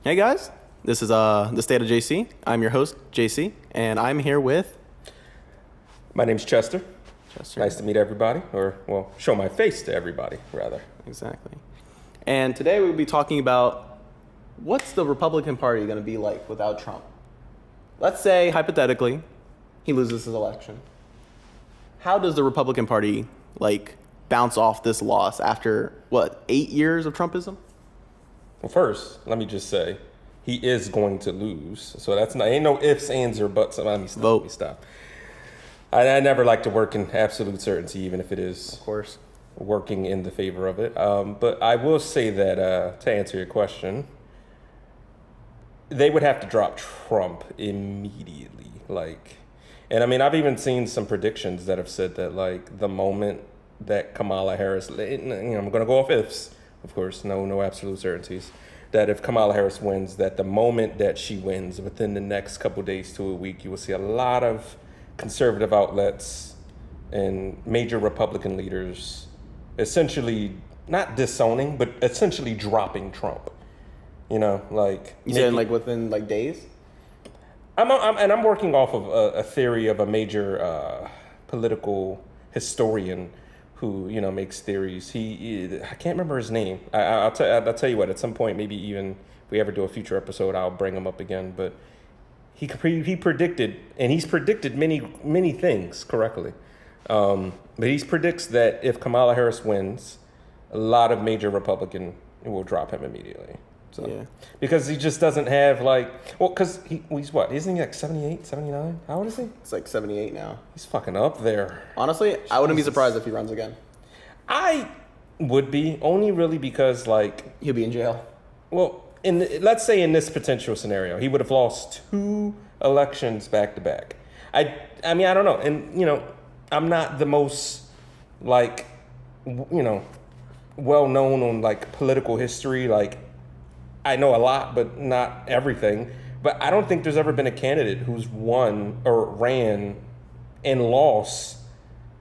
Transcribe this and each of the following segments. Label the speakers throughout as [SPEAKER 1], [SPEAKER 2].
[SPEAKER 1] Hey guys, this is the State of JC. I'm your host, JC, and I'm here with
[SPEAKER 2] My name's Chester.
[SPEAKER 1] Chester.
[SPEAKER 2] Nice to meet everybody, or, well, show my face to everybody, rather.
[SPEAKER 1] Exactly. And today we'll be talking about what's the Republican Party going to be like without Trump? Let's say, hypothetically, he loses his election. How does the Republican Party, bounce off this loss after, 8 years of Trumpism?
[SPEAKER 2] Well, first, let me just say, he is going to lose. So that's not, ain't no ifs, ands, or buts. Let me stop. I never like to work in absolute certainty, even if it is,
[SPEAKER 1] of course,
[SPEAKER 2] working in the favor of it. But I will say that, to answer your question, they would have to drop Trump immediately. And I mean, I've even seen some predictions that have said that, the moment that Kamala Harris, I'm going to go off ifs, of course, no absolute certainties, that if Kamala Harris wins, that the moment that she wins, within the next couple days to a week, you will see a lot of conservative outlets and major Republican leaders essentially not disowning, but essentially dropping Trump. You said
[SPEAKER 1] within days?
[SPEAKER 2] I'm working off of a theory of a major political historian who makes theories. I can't remember his name. I'll tell you what. At some point, maybe even if we ever do a future episode, I'll bring him up again. But he predicted, and he's predicted many things correctly. But he predicts that if Kamala Harris wins, a lot of major Republican will drop him immediately. So, yeah. Because he just doesn't have because he's what? Isn't he 78, 79? How old is he?
[SPEAKER 1] It's 78 now.
[SPEAKER 2] He's fucking up there.
[SPEAKER 1] Honestly, I wouldn't be surprised if he runs again.
[SPEAKER 2] I would be, only really because
[SPEAKER 1] he'll be in jail.
[SPEAKER 2] Well, let's say in this potential scenario, he would have lost 2 elections back to back. I mean, I don't know. And, I'm not the most well known on political history. I know a lot, but not everything. But I don't think there's ever been a candidate who's won or ran and lost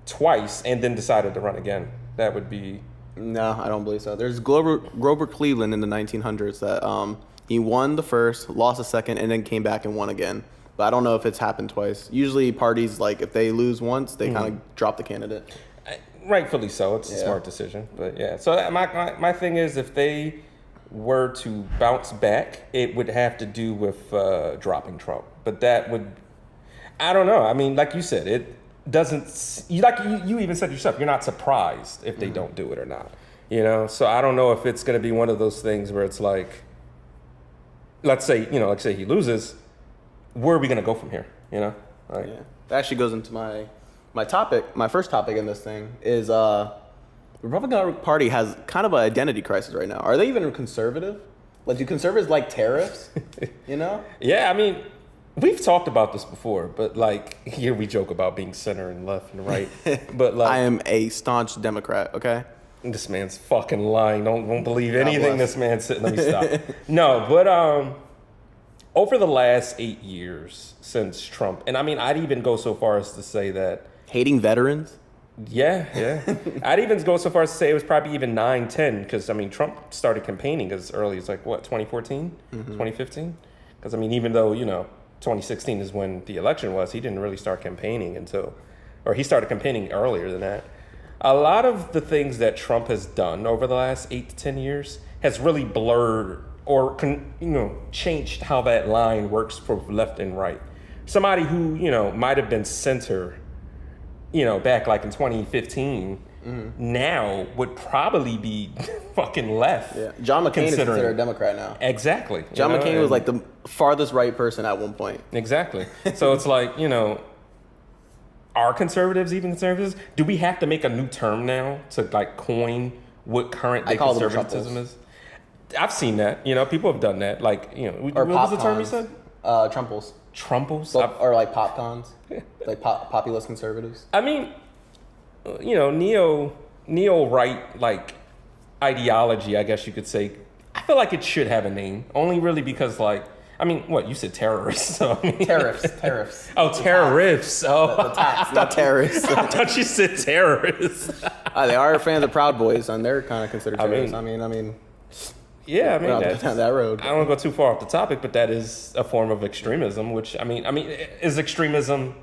[SPEAKER 2] twice and then decided to run again. That would be...
[SPEAKER 1] No, I don't believe so. There's Grover Cleveland in the 1900s that he won the first, lost the second, and then came back and won again. But I don't know if it's happened twice. Usually parties, if they lose once, they kind of drop the candidate.
[SPEAKER 2] Rightfully so. It's a smart decision. But yeah, so my thing is, if they were to bounce back, it would have to do with dropping Trump. But that would, I don't know. I mean, like you said, it doesn't, you even said yourself, you're not surprised if they don't do it or not. So I don't know if it's going to be one of those things where it's let's say he loses, where are we going to go from here? Yeah.
[SPEAKER 1] That actually goes into my topic. My first topic in this thing is the Republican Party has kind of an identity crisis right now. Are they even conservative? Do conservatives like tariffs?
[SPEAKER 2] Yeah, I mean, we've talked about this before, but here we joke about being center and left and right. But
[SPEAKER 1] I am a staunch Democrat, okay?
[SPEAKER 2] This man's fucking lying. Don't believe anything this man said. Let me stop. No, but over the last 8 years since Trump, and I mean, I'd even go so far as to say that
[SPEAKER 1] hating veterans.
[SPEAKER 2] Yeah. I'd even go so far as to say it was probably even 9, 10, because, I mean, Trump started campaigning as early as, 2014, 2015? Because, I mean, even though, 2016 is when the election was, he didn't really start campaigning he started campaigning earlier than that. A lot of the things that Trump has done over the last 8 to 10 years has really blurred or, changed how that line works for left and right. Somebody who, might have been center, back in 2015, now would probably be fucking left. Yeah.
[SPEAKER 1] John McCain is considered a Democrat now.
[SPEAKER 2] Exactly.
[SPEAKER 1] John McCain was the farthest right person at one point.
[SPEAKER 2] Exactly. So it's are conservatives even conservatives? Do we have to make a new term now to coin what current day conservatism is? I've seen that. People have done that. What was the term you said?
[SPEAKER 1] Trumples.
[SPEAKER 2] Trumples?
[SPEAKER 1] Or popcons. Populist conservatives.
[SPEAKER 2] I mean, neo-right, ideology, I guess you could say. I feel like it should have a name. Only really because, you said terrorists. So,
[SPEAKER 1] Tariffs.
[SPEAKER 2] Oh, tariffs. Oh.
[SPEAKER 1] The tax, not terrorists.
[SPEAKER 2] I thought you said terrorists.
[SPEAKER 1] They are fans of Proud Boys, and they're kind of considered terrorists. I mean,
[SPEAKER 2] Yeah, I mean,
[SPEAKER 1] We're not down that road.
[SPEAKER 2] I don't want to go too far off the topic, but that is a form of extremism. Which I mean, is extremism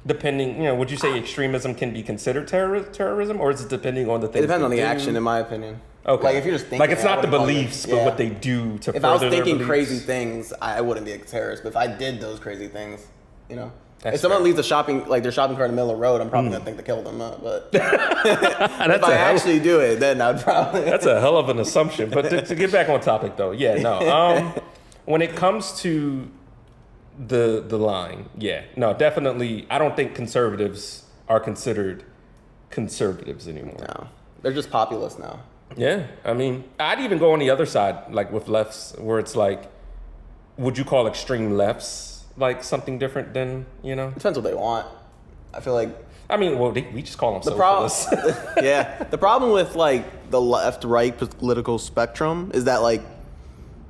[SPEAKER 2] depending? Would you say extremism can be considered terrorism, or is it depending on the things?
[SPEAKER 1] It depends on the
[SPEAKER 2] do?
[SPEAKER 1] action, in my opinion.
[SPEAKER 2] Okay.
[SPEAKER 1] Like if you're just thinking,
[SPEAKER 2] like it's not the
[SPEAKER 1] I wouldn't call it-
[SPEAKER 2] beliefs, but what they do to.
[SPEAKER 1] If I was
[SPEAKER 2] further their
[SPEAKER 1] thinking
[SPEAKER 2] beliefs.
[SPEAKER 1] crazy things, I wouldn't be a terrorist. But if I did those crazy things,
[SPEAKER 2] That's
[SPEAKER 1] if someone
[SPEAKER 2] fair.
[SPEAKER 1] leaves their shopping cart in the middle of the road, I'm probably gonna think to kill them. But if
[SPEAKER 2] That's
[SPEAKER 1] I actually do it, then I'd probably.
[SPEAKER 2] That's a hell of an assumption. But to get back on topic, though, yeah, no. When it comes to the line, yeah, no, definitely. I don't think conservatives are considered conservatives anymore.
[SPEAKER 1] No, they're just populist now.
[SPEAKER 2] Yeah, I mean, I'd even go on the other side, like with lefts, where it's like, would you call extreme lefts like something different than
[SPEAKER 1] It depends what they want. I feel like
[SPEAKER 2] I mean, well, we just call them
[SPEAKER 1] the problem.
[SPEAKER 2] socialists.
[SPEAKER 1] Yeah, the problem with like the left-right political spectrum is that like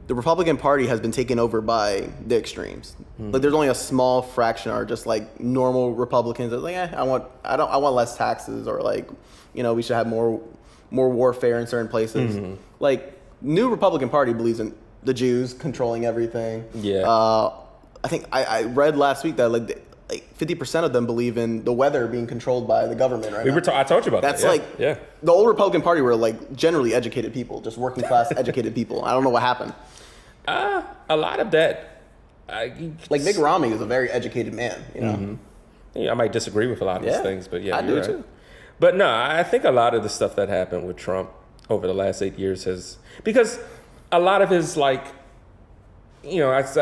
[SPEAKER 1] the Republican Party has been taken over by the extremes. Like there's only a small fraction are just like normal Republicans that are like, I want less taxes, or like, we should have more warfare in certain places. Like new Republican Party believes in the Jews controlling everything.
[SPEAKER 2] Yeah.
[SPEAKER 1] I think I read last week that like 50% of them believe in the weather being controlled by the government right now.
[SPEAKER 2] I told you about
[SPEAKER 1] That's
[SPEAKER 2] that.
[SPEAKER 1] like the old Republican Party were like generally educated people, just working class educated people. I don't know what happened.
[SPEAKER 2] A lot of that.
[SPEAKER 1] Like Mitt Romney is a very educated man.
[SPEAKER 2] Yeah, I might disagree with a lot of these things, but yeah,
[SPEAKER 1] I
[SPEAKER 2] you're
[SPEAKER 1] do
[SPEAKER 2] right.
[SPEAKER 1] too.
[SPEAKER 2] But no, I think a lot of the stuff that happened with Trump over the last 8 years because a lot of his I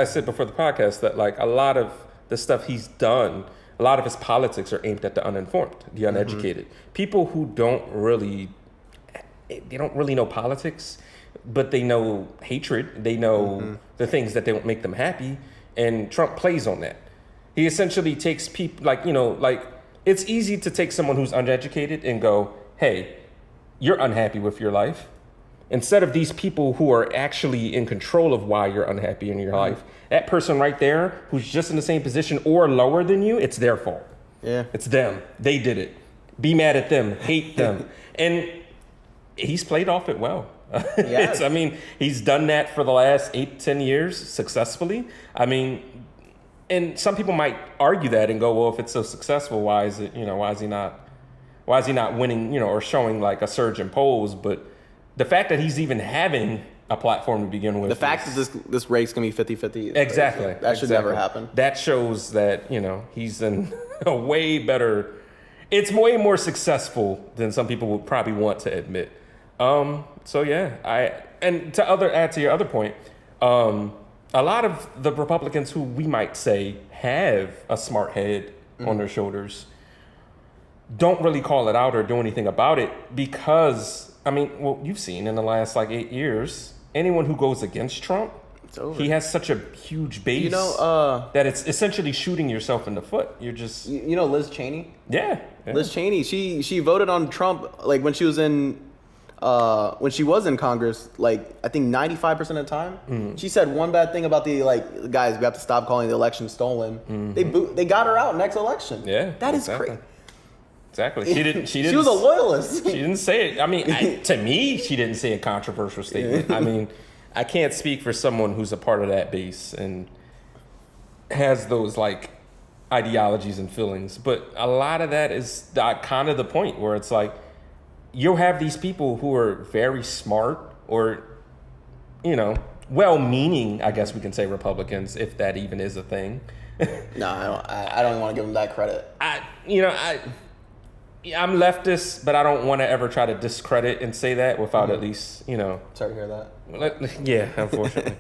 [SPEAKER 2] said before the podcast that like a lot of the stuff he's done, a lot of his politics are aimed at the uninformed, the uneducated, people who don't really know politics, but they know hatred, they know the things that don't make them happy, and Trump plays on that. He essentially takes people it's easy to take someone who's uneducated and go, hey, you're unhappy with your life. Instead of these people who are actually in control of why you're unhappy in your life, that person right there who's just in the same position or lower than you, it's their fault.
[SPEAKER 1] Yeah.
[SPEAKER 2] It's them. They did it. Be mad at them. Hate them. And he's played off it well.
[SPEAKER 1] Yes.
[SPEAKER 2] He's done that for the last 8-10 years successfully. And some people might argue that and go, well, if it's so successful, why is he not winning, or showing like a surge in polls? But the fact that he's even having a platform to begin with.
[SPEAKER 1] The fact that this race can be 50-50.
[SPEAKER 2] Exactly.
[SPEAKER 1] That should never happen.
[SPEAKER 2] That shows that, he's in a way better, it's way more successful than some people would probably want to admit. So yeah, add to your other point, a lot of the Republicans who we might say have a smart head on their shoulders don't really call it out or do anything about it because, you've seen in the last 8 years, anyone who goes against Trump, he has such a huge base that it's essentially shooting yourself in the foot. You're just...
[SPEAKER 1] Liz Cheney?
[SPEAKER 2] Yeah.
[SPEAKER 1] Liz Cheney, she voted on Trump when she was in Congress, I think 95% of the time. She said one bad thing about the guys, we have to stop calling the election stolen. They got her out next election.
[SPEAKER 2] Yeah.
[SPEAKER 1] That is crazy.
[SPEAKER 2] Exactly. She didn't.
[SPEAKER 1] She was a loyalist.
[SPEAKER 2] She didn't say it. To me, she didn't say a controversial statement. I can't speak for someone who's a part of that base and has those ideologies and feelings. But a lot of that is kind of the point where it's you'll have these people who are very smart or, well-meaning, I guess we can say Republicans, if that even is a thing.
[SPEAKER 1] No, I don't want to give them that credit.
[SPEAKER 2] I'm leftist, but I don't want to ever try to discredit and say that without at least,
[SPEAKER 1] Sorry to hear that.
[SPEAKER 2] Yeah, unfortunately.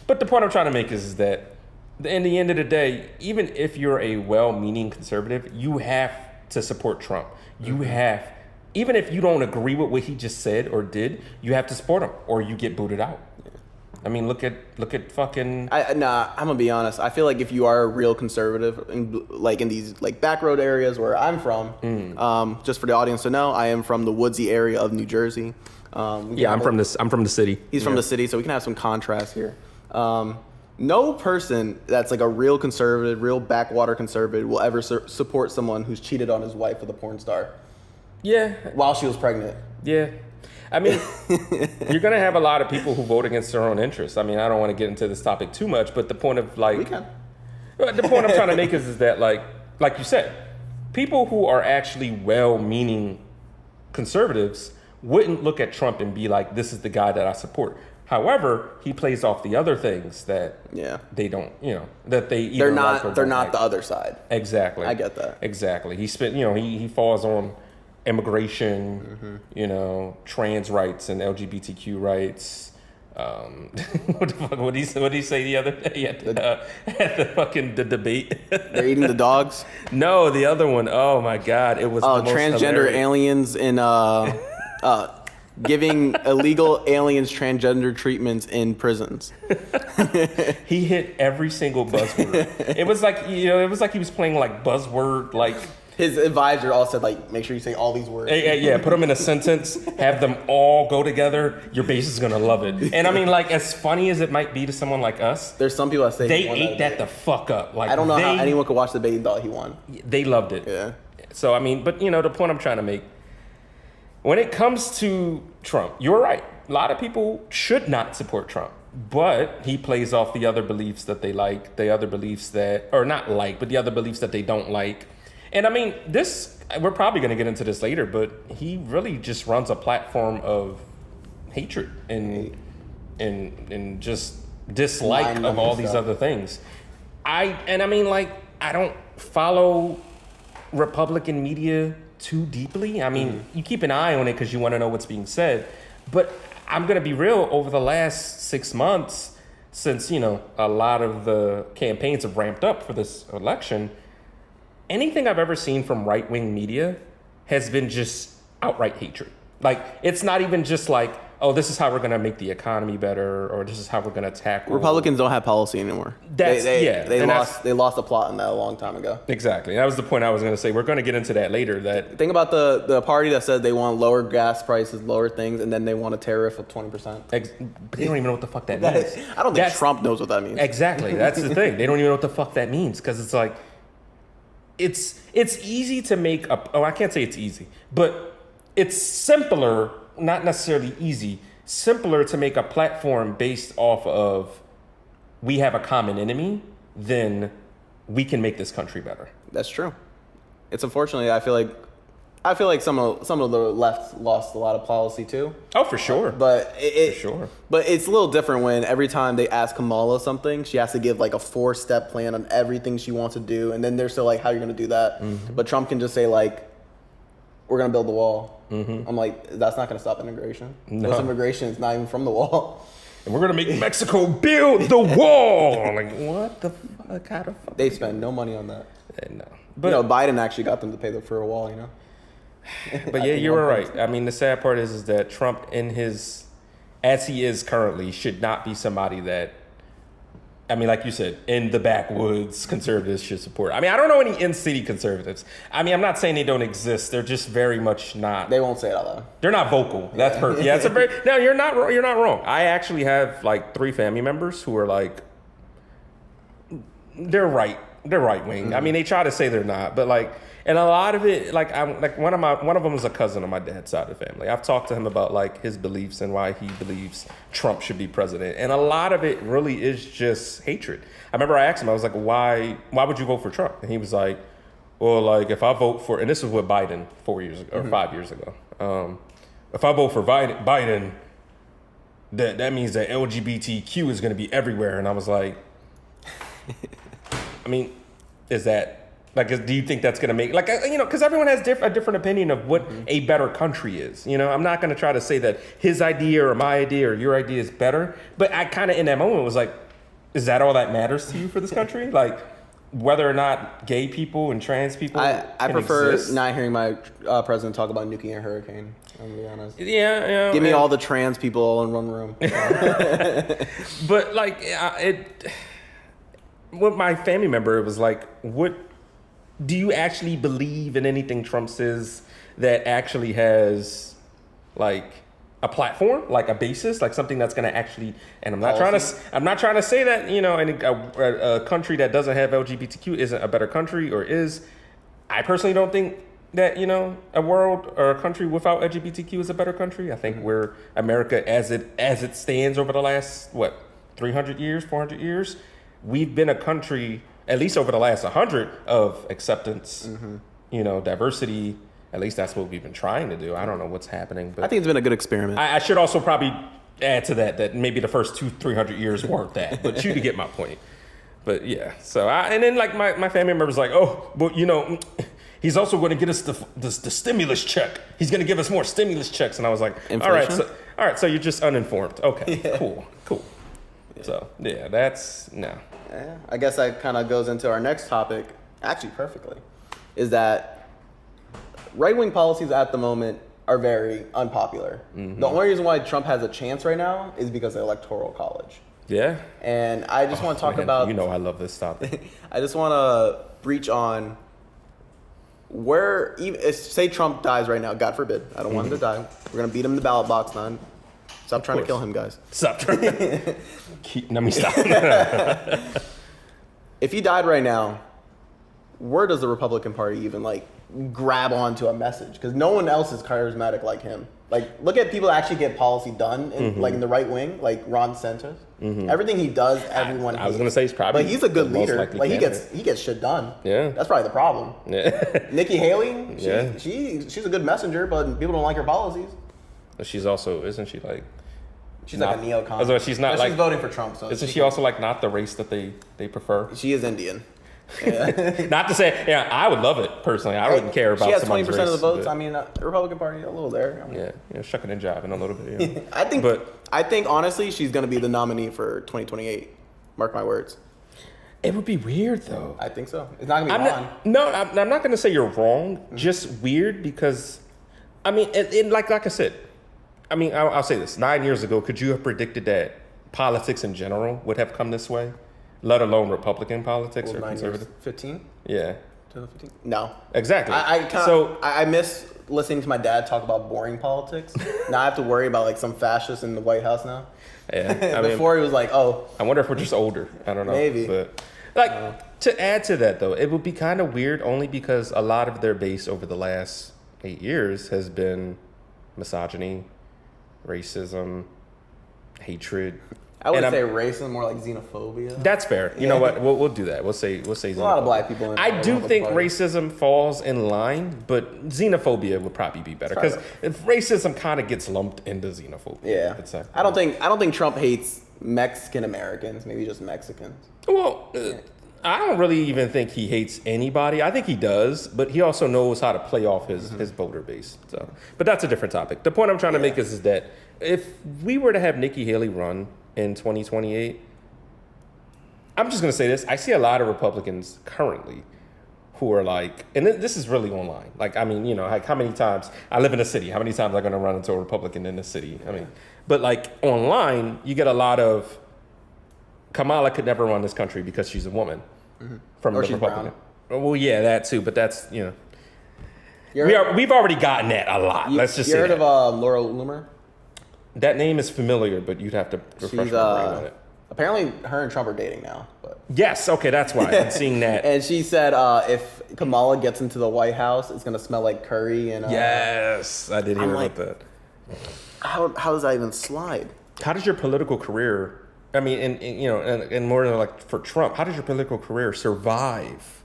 [SPEAKER 2] But the point I'm trying to make is that in the end of the day, even if you're a well-meaning conservative, you have to support Trump. You have, even if you don't agree with what he just said or did, you have to support him or you get booted out. Look at fucking... I'm gonna be honest. I feel like if you are a real conservative, in these back road areas where I'm from, just for the audience to know, I am from the woodsy area of New Jersey. I'm from the city. He's from the city, so we can have some contrast here. No person that's a real conservative, real backwater conservative will ever support someone who's cheated on his wife with a porn star. Yeah.
[SPEAKER 1] While she was pregnant.
[SPEAKER 2] Yeah. I mean, you're going to have a lot of people who vote against their own interests. I mean, I don't want to get into this topic too much, but the point of like,
[SPEAKER 1] We can.
[SPEAKER 2] the point I'm trying to make is that like you said, people who are actually well-meaning conservatives wouldn't look at Trump and be like, this is the guy that I support. However, he plays off the other things that they don't, that they either
[SPEAKER 1] they're not
[SPEAKER 2] like.
[SPEAKER 1] the other side.
[SPEAKER 2] Exactly.
[SPEAKER 1] I get that.
[SPEAKER 2] Exactly. He falls on immigration, trans rights and LGBTQ rights. What the fuck? What did he say the other day at the debate?
[SPEAKER 1] They're eating the dogs.
[SPEAKER 2] No, the other one. Oh my God! It was the most
[SPEAKER 1] transgender
[SPEAKER 2] hilarious.
[SPEAKER 1] aliens in giving illegal aliens transgender treatments in prisons.
[SPEAKER 2] He hit every single buzzword. It was like he was playing like buzzword like.
[SPEAKER 1] His advisor all said, like, make sure you say all these words.
[SPEAKER 2] Yeah, put them in a sentence, have them all go together. Your base is going to love it. And I mean, like, as funny as it might be to someone like us,
[SPEAKER 1] there's some people that say
[SPEAKER 2] they ate that the fuck up. Like,
[SPEAKER 1] I don't know how anyone could watch the debate and thought he won.
[SPEAKER 2] They loved it.
[SPEAKER 1] Yeah.
[SPEAKER 2] So, I mean, but, the point I'm trying to make, when it comes to Trump, you're right. A lot of people should not support Trump. But he plays off the other beliefs that they like, the other beliefs that, or not like, but the other beliefs that they don't like. And I mean, we're probably going to get into this later, but he really just runs a platform of hatred and just dislike of all these other things. I don't follow Republican media too deeply. I mean, you keep an eye on it because you want to know what's being said. But I'm going to be real, over the last 6 months, since, a lot of the campaigns have ramped up for this election, anything I've ever seen from right-wing media has been just outright hatred. Like, it's not even just like, oh, this is how we're going to make the economy better, or this is how we're going to tackle.
[SPEAKER 1] Republicans don't have policy anymore. They lost the plot in that a long time ago.
[SPEAKER 2] Exactly. That was the point I was going to say. We're going to get into that later.
[SPEAKER 1] Think about the party that said they want lower gas prices, lower things, and then they want a tariff of 20%.
[SPEAKER 2] They don't even know what the fuck that means.
[SPEAKER 1] I don't think Trump knows what that means.
[SPEAKER 2] Exactly. That's the thing. They don't even know what the fuck that means, because it's like, it's easy to make I can't say it's easy, but it's simpler, not necessarily easy, simpler to make a platform based off of we have a common enemy than we can make this country better.
[SPEAKER 1] That's true. It's unfortunately, I feel like some of the left lost a lot of policy too.
[SPEAKER 2] Oh, for sure.
[SPEAKER 1] But
[SPEAKER 2] for sure.
[SPEAKER 1] But it's a little different when every time they ask Kamala something, she has to give like a 4-step plan on everything she wants to do, and then they're still like, "How are you going to do that?" Mm-hmm. But Trump can just say like, "We're going to build the wall." Mm-hmm. I'm like, that's not going to stop immigration. No. Most immigration is not even from the wall.
[SPEAKER 2] And we're going to make Mexico build the wall. Like, what the fuck? How the fuck?
[SPEAKER 1] They spend no money on that.
[SPEAKER 2] No. But
[SPEAKER 1] Biden actually got them to pay for a wall.
[SPEAKER 2] But yeah, you were right. I mean, the sad part is that Trump, as he is currently, should not be somebody that, I mean, like you said, in the backwoods, conservatives should support. I mean, I don't know any in-city conservatives. I mean, I'm not saying they don't exist. They're just very much not.
[SPEAKER 1] They won't say it out loud.
[SPEAKER 2] They're not vocal. That's perfect. Yeah, no, you're not wrong. I actually have like 3 family members who are like, they're right wing. Mm-hmm. I mean, they try to say they're not, but like. And a lot of it, like one of them is a cousin on my dad's side of the family. I've talked to him about like his beliefs and why he believes Trump should be president. And a lot of it really is just hatred. I remember I asked him, I was like, why would you vote for Trump? And he was like, well, like if I vote for, and this was with Biden 4 years ago or 5 years ago. If I vote for Biden, that means that LGBTQ is going to be everywhere. And I was like, I mean, is that, like, do you think that's going to make, like, because everyone has a different opinion of what a better country is. I'm not going to try to say that his idea or my idea or your idea is better. But I kind of, in that moment, was like, is that all that matters to you for this country? Like, whether or not gay people and trans people
[SPEAKER 1] I prefer
[SPEAKER 2] exist?
[SPEAKER 1] not hearing my president talk about nuking a hurricane, I'm going to be honest.
[SPEAKER 2] Yeah.
[SPEAKER 1] Give me all the trans people all in one room.
[SPEAKER 2] But, like, with my family member, it was like, what... Do you actually believe in anything Trump says that actually has like a platform, like a basis, like something that's going to actually? And I'm not trying to say that a country that doesn't have LGBTQ isn't a better country or is. I personally don't think that, you know, a world or a country without LGBTQ is a better country. I think we're America as it stands over the last, 300 years, 400 years, we've been a country, at least over the last 100, of acceptance, you know, diversity. At least that's what we've been trying to do. I don't know what's happening, but
[SPEAKER 1] I think it's been a good experiment.
[SPEAKER 2] I should also probably add to that maybe the first 200-300 years weren't that, but you get my point. But yeah, so and then like my family members like, oh, but you know, he's also going to get us the stimulus check. He's going to give us more stimulus checks, and I was like,
[SPEAKER 1] Inflation?
[SPEAKER 2] all right, so you're just uninformed. Okay, cool. Yeah. So yeah, that's no.
[SPEAKER 1] Yeah, I guess that kind of goes into our next topic, actually perfectly, is that right-wing policies at the moment are very unpopular. The only reason why Trump has a chance right now is because of the Electoral College.
[SPEAKER 2] Yeah.
[SPEAKER 1] And I just want to talk about...
[SPEAKER 2] You know I love this topic.
[SPEAKER 1] I just want to breach on where... say Trump dies right now, God forbid. I don't want him to die. We're going to beat him in the ballot box, man. Stop trying to kill him, guys.
[SPEAKER 2] Stop trying. Let me stop.
[SPEAKER 1] If he died right now, where does the Republican Party even, like, grab onto a message? Because no one else is charismatic like him. Like, look at people that actually get policy done in, like in the right wing, like Ron DeSantis. Everything he does, everyone hates.
[SPEAKER 2] I was gonna say he's probably,
[SPEAKER 1] but he's a good
[SPEAKER 2] the most
[SPEAKER 1] leader.
[SPEAKER 2] likely
[SPEAKER 1] Like
[SPEAKER 2] candidate.
[SPEAKER 1] he gets shit done.
[SPEAKER 2] Yeah,
[SPEAKER 1] that's probably the problem.
[SPEAKER 2] Yeah,
[SPEAKER 1] Nikki Haley, she's a good messenger, but people don't like her policies.
[SPEAKER 2] She's also, isn't she like?
[SPEAKER 1] She's like a neocon.
[SPEAKER 2] So she's not like,
[SPEAKER 1] she's voting for Trump. So
[SPEAKER 2] isn't she also like not the race that they prefer?
[SPEAKER 1] She is Indian. Yeah.
[SPEAKER 2] Not to say, yeah, I would love it personally. I wouldn't care about.
[SPEAKER 1] She has
[SPEAKER 2] someone's
[SPEAKER 1] 20%
[SPEAKER 2] race,
[SPEAKER 1] of the votes.
[SPEAKER 2] but,
[SPEAKER 1] I mean, the Republican Party a little there. I mean,
[SPEAKER 2] yeah, shucking and jiving a little bit. Yeah.
[SPEAKER 1] I think honestly, she's gonna be the nominee for 2028. Mark my words.
[SPEAKER 2] It would be weird though.
[SPEAKER 1] I think so. It's not gonna be Ron.
[SPEAKER 2] I'm not gonna say you're wrong. Just weird because, I mean, like I said, I mean, I'll say this: 9 years ago, could you have predicted that politics in general would have come this way? Let alone Republican politics or conservative.
[SPEAKER 1] 15?
[SPEAKER 2] Yeah.
[SPEAKER 1] 2015? No.
[SPEAKER 2] Exactly.
[SPEAKER 1] I miss listening to my dad talk about boring politics. Now I have to worry about like some fascist in the White House now.
[SPEAKER 2] Yeah.
[SPEAKER 1] Before he was like, oh.
[SPEAKER 2] I wonder if we're just older. I don't know.
[SPEAKER 1] Maybe.
[SPEAKER 2] But like to add to that though, it would be kind of weird only because a lot of their base over the last 8 years has been misogyny, racism, hatred.
[SPEAKER 1] I would say racism, more like xenophobia.
[SPEAKER 2] That's fair. You know what? We'll do that. We'll say xenophobia.
[SPEAKER 1] A lot of black people.
[SPEAKER 2] I do think racism falls in line, but xenophobia would probably be better because if racism kind of gets lumped into xenophobia.
[SPEAKER 1] Yeah. I don't think Trump hates Mexican Americans. Maybe just Mexicans.
[SPEAKER 2] Well, I don't really even think he hates anybody. I think he does, but he also knows how to play off his voter base. So, but that's a different topic. The point I'm trying to make is that if we were to have Nikki Haley run in 2028, I'm just going to say this. I see a lot of Republicans currently who are like, and this is really online. Like, I mean, you know, like how many times, I live in a city, how many times am I going to run into a Republican in the city? I mean, but like online, you get a lot of, Kamala could never run this country because she's a woman from the Republican. Brown. Well, yeah, that too, but that's, you know, we've already gotten that a lot. Let's just say
[SPEAKER 1] you heard of Laura Loomer?
[SPEAKER 2] That name is familiar, but you'd have to refresh my brain on it.
[SPEAKER 1] Apparently, her and Trump are dating now. But
[SPEAKER 2] yes, okay, that's why I'm seeing that.
[SPEAKER 1] And she said if Kamala gets into the White House, it's gonna smell like curry. And
[SPEAKER 2] yes, I did hear about that.
[SPEAKER 1] How does that even slide?
[SPEAKER 2] How does your political career? I mean, and more than like for Trump, how does your political career survive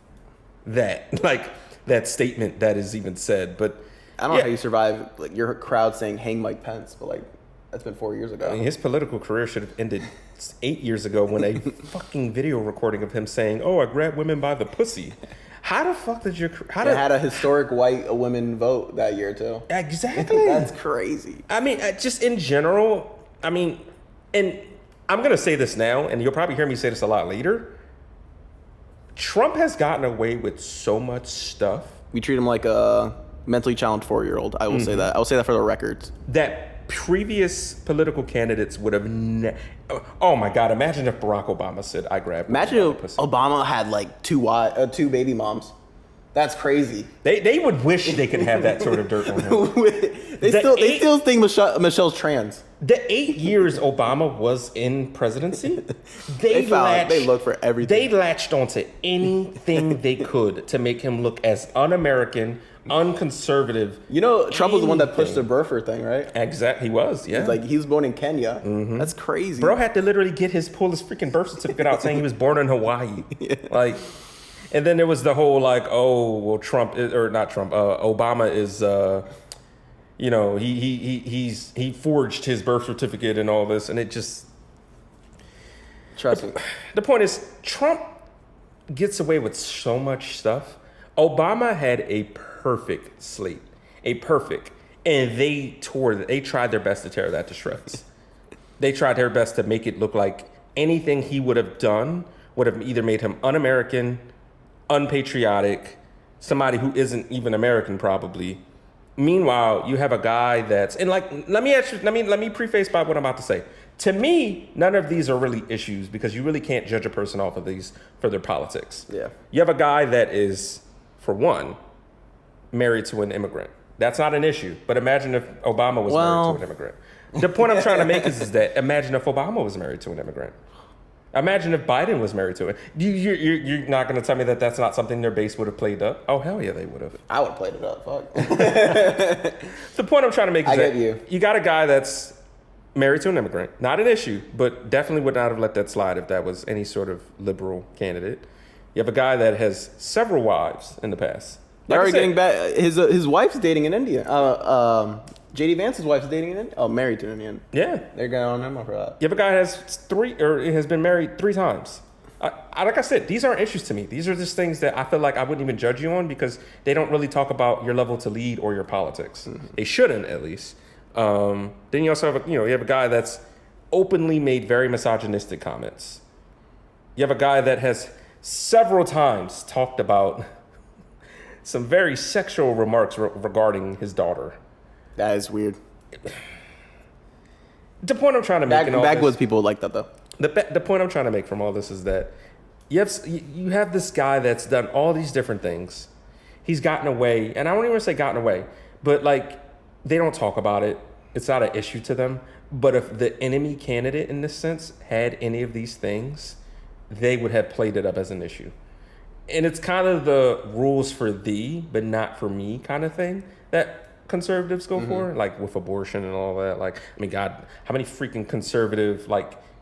[SPEAKER 2] that? Like that statement that is even said, but
[SPEAKER 1] I don't know how you survive like your crowd saying "Hang Mike Pence," but like. That's been 4 years ago.
[SPEAKER 2] I mean, his political career should have ended 8 years ago when a fucking video recording of him saying, "Oh, I grabbed women by the pussy." How the fuck did your... It
[SPEAKER 1] had a historic white women vote that year, too.
[SPEAKER 2] Exactly.
[SPEAKER 1] That's crazy.
[SPEAKER 2] I mean, just in general, I mean, and I'm going to say this now, and you'll probably hear me say this a lot later. Trump has gotten away with so much stuff.
[SPEAKER 1] We treat him like a mentally challenged 4-year-old. I will say that. I will say that for the records.
[SPEAKER 2] That previous political candidates would have oh my God, imagine if Barack Obama said, "I grabbed..."
[SPEAKER 1] Imagine if Obama had like two baby moms. That's crazy.
[SPEAKER 2] They would wish they could have that sort of dirt on him.
[SPEAKER 1] they still think Michelle's trans.
[SPEAKER 2] The 8 years Obama was in presidency, they
[SPEAKER 1] looked for everything.
[SPEAKER 2] They latched onto anything they could to make him look as un-American, unconservative.
[SPEAKER 1] You know, Trump was the one that pushed the birther thing, right?
[SPEAKER 2] Exactly, he was. Yeah,
[SPEAKER 1] he was born in Kenya. Mm-hmm. That's crazy.
[SPEAKER 2] Bro had to literally pull his freaking birth certificate out saying he was born in Hawaii. Yeah. And then there was the whole Obama is. He forged his birth certificate and all this, and it just.
[SPEAKER 1] Trust me.
[SPEAKER 2] The point is, Trump gets away with so much stuff. Obama had a perfect slate, and they tried their best to tear that to shreds. They tried their best to make it look like anything he would have done would have either made him un-American, unpatriotic, somebody who isn't even American probably. Meanwhile, you have a guy that's let me preface by what I'm about to say. To me, none of these are really issues because you really can't judge a person off of these for their politics.
[SPEAKER 1] Yeah.
[SPEAKER 2] You have a guy that is, for one, married to an immigrant. That's not an issue. But imagine if Obama was married to an immigrant. The point I'm trying to make is that imagine if Obama was married to an immigrant. Imagine if Biden was married to it. You're not going to tell me that that's not something their base would have played up? Oh, hell yeah, they would have.
[SPEAKER 1] I would have played it up. Fuck.
[SPEAKER 2] The point I'm trying to make is that
[SPEAKER 1] you
[SPEAKER 2] got a guy that's married to an immigrant. Not an issue, but definitely would not have let that slide if that was any sort of liberal candidate. You have a guy that has several wives in the past.
[SPEAKER 1] They're already getting back. His wife's dating an Indian. J.D. Vance's wife's dating an Indian. Oh, married to an Indian.
[SPEAKER 2] Yeah.
[SPEAKER 1] They're going on him for that.
[SPEAKER 2] You have a guy that has been married 3 times. Like I said, these aren't issues to me. These are just things that I feel like I wouldn't even judge you on because they don't really talk about your level to lead or your politics. Mm-hmm. They shouldn't, at least. Then you also have you have a guy that's openly made very misogynistic comments. You have a guy that has several times talked about some very sexual remarks regarding his daughter.
[SPEAKER 1] That is weird.
[SPEAKER 2] The point I'm trying to make
[SPEAKER 1] backwoods people like that though.
[SPEAKER 2] The point I'm trying to make from all this is that you have this guy that's done all these different things. He's gotten away, and I don't even say gotten away, but they don't talk about it. It's not an issue to them. But if the enemy candidate in this sense had any of these things, they would have played it up as an issue. And it's kind of the rules for thee, but not for me kind of thing that conservatives go for, with abortion and all that. God, how many freaking conservative,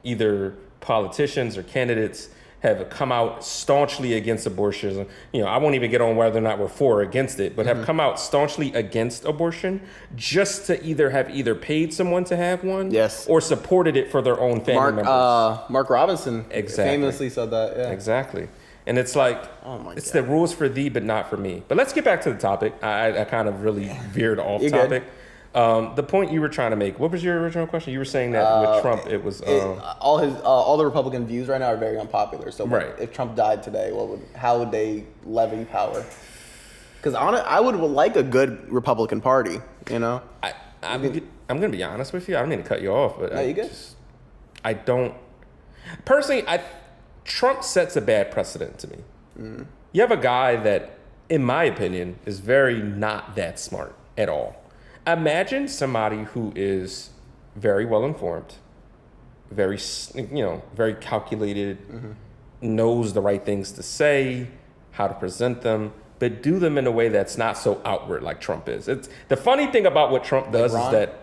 [SPEAKER 2] either politicians or candidates have come out staunchly against abortion. I won't even get on whether or not we're for or against it, but have come out staunchly against abortion just to either paid someone to have one,
[SPEAKER 1] yes,
[SPEAKER 2] or supported it for their own family members.
[SPEAKER 1] Mark Robinson
[SPEAKER 2] exactly.
[SPEAKER 1] famously said that. Yeah.
[SPEAKER 2] Exactly. And it's it's the rules for thee, but not for me. But let's get back to the topic. I kind of really veered off topic. The point you were trying to make, what was your original question? You were saying that with Trump, it was
[SPEAKER 1] all the Republican views right now are very unpopular. So if Trump died today, how would they levy power? Because I would like a good Republican Party.
[SPEAKER 2] I'm going to be honest with you. I don't mean to cut you off, but
[SPEAKER 1] no, you good.
[SPEAKER 2] I don't personally. Trump sets a bad precedent to me. Mm. You have a guy that, in my opinion, is very not that smart at all. Imagine somebody who is very well informed, very calculated, knows the right things to say, how to present them, but do them in a way that's not so outward like Trump is. It's the funny thing about what Trump does is that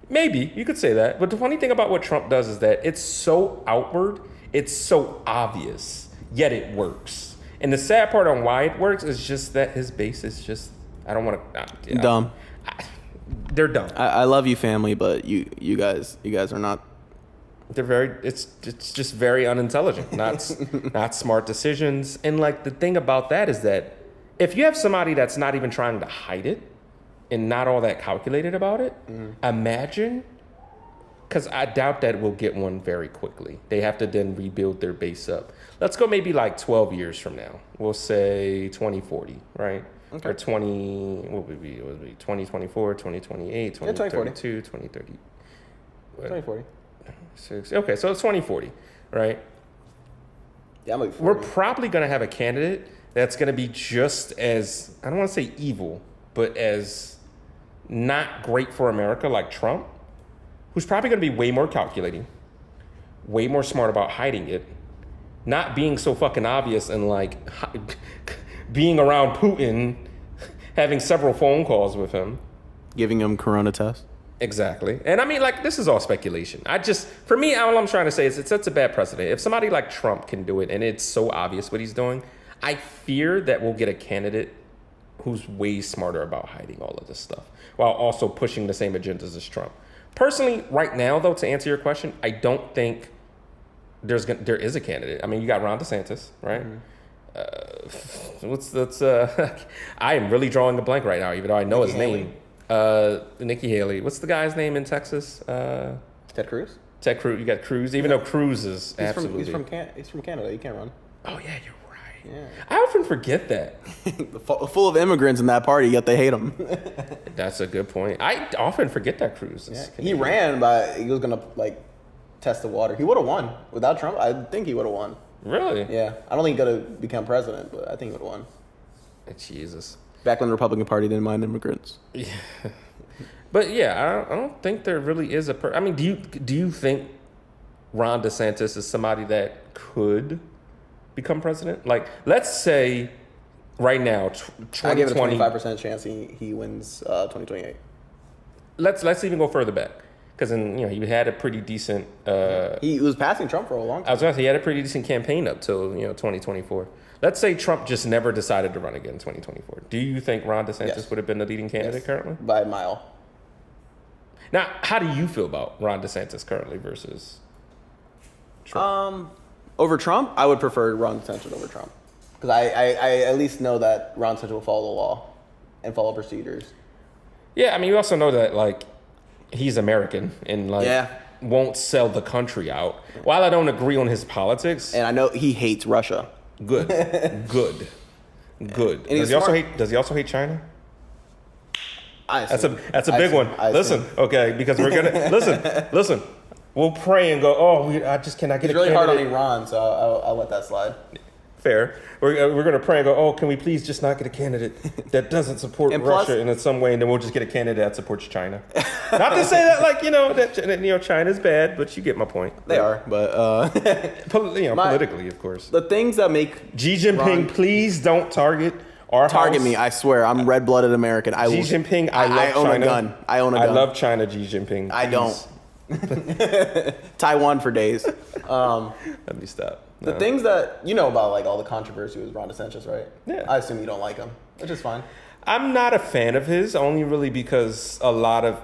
[SPEAKER 2] maybe you could say that, but the funny thing about what Trump does is that it's so outward. It's so obvious, yet it works. And the sad part on why it works is just that his base is just, I don't want to...
[SPEAKER 1] dumb.
[SPEAKER 2] They're dumb.
[SPEAKER 1] I love you, family, but you guys are not...
[SPEAKER 2] They're very, it's just very unintelligent, not smart decisions. And the thing about that is that if you have somebody that's not even trying to hide it and not all that calculated about it, imagine... Because I doubt that we'll get one very quickly. They have to then rebuild their base up. Let's go maybe 12 years from now. We'll say 2040, right? Okay. Or 2024, 2028, 2032, 2030.
[SPEAKER 1] 2040.
[SPEAKER 2] Okay, so it's 2040, right?
[SPEAKER 1] Yeah, I'm
[SPEAKER 2] We're probably going to have a candidate that's going to be just as, I don't want to say evil, but as not great for America like Trump, who's probably going to be way more calculating, way more smart about hiding it, not being so fucking obvious and like being around Putin, having several phone calls with him.
[SPEAKER 1] Giving him corona tests.
[SPEAKER 2] Exactly. And I mean, like, this is all speculation. For me, all I'm trying to say is it sets a bad precedent. If somebody like Trump can do it and it's so obvious what he's doing, I fear that we'll get a candidate who's way smarter about hiding all of this stuff while also pushing the same agendas as Trump. Personally, right now, though, to answer your question, I don't think there is a candidate. I mean, you got Ron DeSantis, right? Mm-hmm. I am really drawing a blank right now, even though I know his name. Nikki Haley. What's the guy's name in Texas?
[SPEAKER 1] Ted Cruz.
[SPEAKER 2] Ted Cruz. You got Cruz, even though Cruz is absolutely.
[SPEAKER 1] He's from Canada. You can't run.
[SPEAKER 2] Oh yeah, you're right.
[SPEAKER 1] Yeah.
[SPEAKER 2] I often forget that.
[SPEAKER 1] Full of immigrants in that party, yet they hate him.
[SPEAKER 2] That's a good point. I often forget that Cruz is.
[SPEAKER 1] Yeah. He ran, but he was gonna like test the water. He would have won without Trump. I think he would have won.
[SPEAKER 2] Really?
[SPEAKER 1] Yeah. I don't think he could have become president, but I think he would have won.
[SPEAKER 2] Jesus.
[SPEAKER 1] Back when the Republican Party didn't mind immigrants.
[SPEAKER 2] Yeah. But yeah, I don't think there really is I mean, do you think Ron DeSantis is somebody that could become president? Like, let's say right now, 2020.
[SPEAKER 1] I give it a 25% chance he wins 2028.
[SPEAKER 2] Let's even go further back. Because he had a pretty decent.
[SPEAKER 1] He was passing Trump for a long time.
[SPEAKER 2] I was going to say he had a pretty decent campaign up till 2024. Let's say Trump just never decided to run again in 2024. Do you think Ron DeSantis would have been the leading candidate currently?
[SPEAKER 1] By a mile.
[SPEAKER 2] Now, how do you feel about Ron DeSantis currently versus Trump?
[SPEAKER 1] Over Trump, I would prefer Ron DeSantis over Trump. Because I at least know that Ron DeSantis will follow the law and follow procedures.
[SPEAKER 2] Yeah, I mean, you also know that, like, he's American and, like, won't sell the country out. While I don't agree on his politics.
[SPEAKER 1] And I know he hates Russia.
[SPEAKER 2] Good. Good. Does he also hate China? That's a big one. Listen, okay, because we're gonna listen. We'll pray and go. I just cannot get.
[SPEAKER 1] He's really hard on Iran, so I'll let that slide.
[SPEAKER 2] Fair. We're gonna pray and go. Can we please just not get a candidate that doesn't support Russia in some way, and then we'll just get a candidate that supports China. Not to say that that China's bad, but you get my point.
[SPEAKER 1] They are, but
[SPEAKER 2] politically, of course.
[SPEAKER 1] The things that make
[SPEAKER 2] Xi Jinping, please don't target.
[SPEAKER 1] Target me, I swear. I'm red-blooded American.
[SPEAKER 2] Xi Jinping, I
[SPEAKER 1] own
[SPEAKER 2] China.
[SPEAKER 1] A gun. I own a gun.
[SPEAKER 2] I love China, Xi Jinping.
[SPEAKER 1] I don't. Taiwan for days.
[SPEAKER 2] Let me stop.
[SPEAKER 1] The things that you know about, like all the controversy with Ron DeSantis, right?
[SPEAKER 2] Yeah.
[SPEAKER 1] I assume you don't like him, which is fine.
[SPEAKER 2] I'm not a fan of his, only really because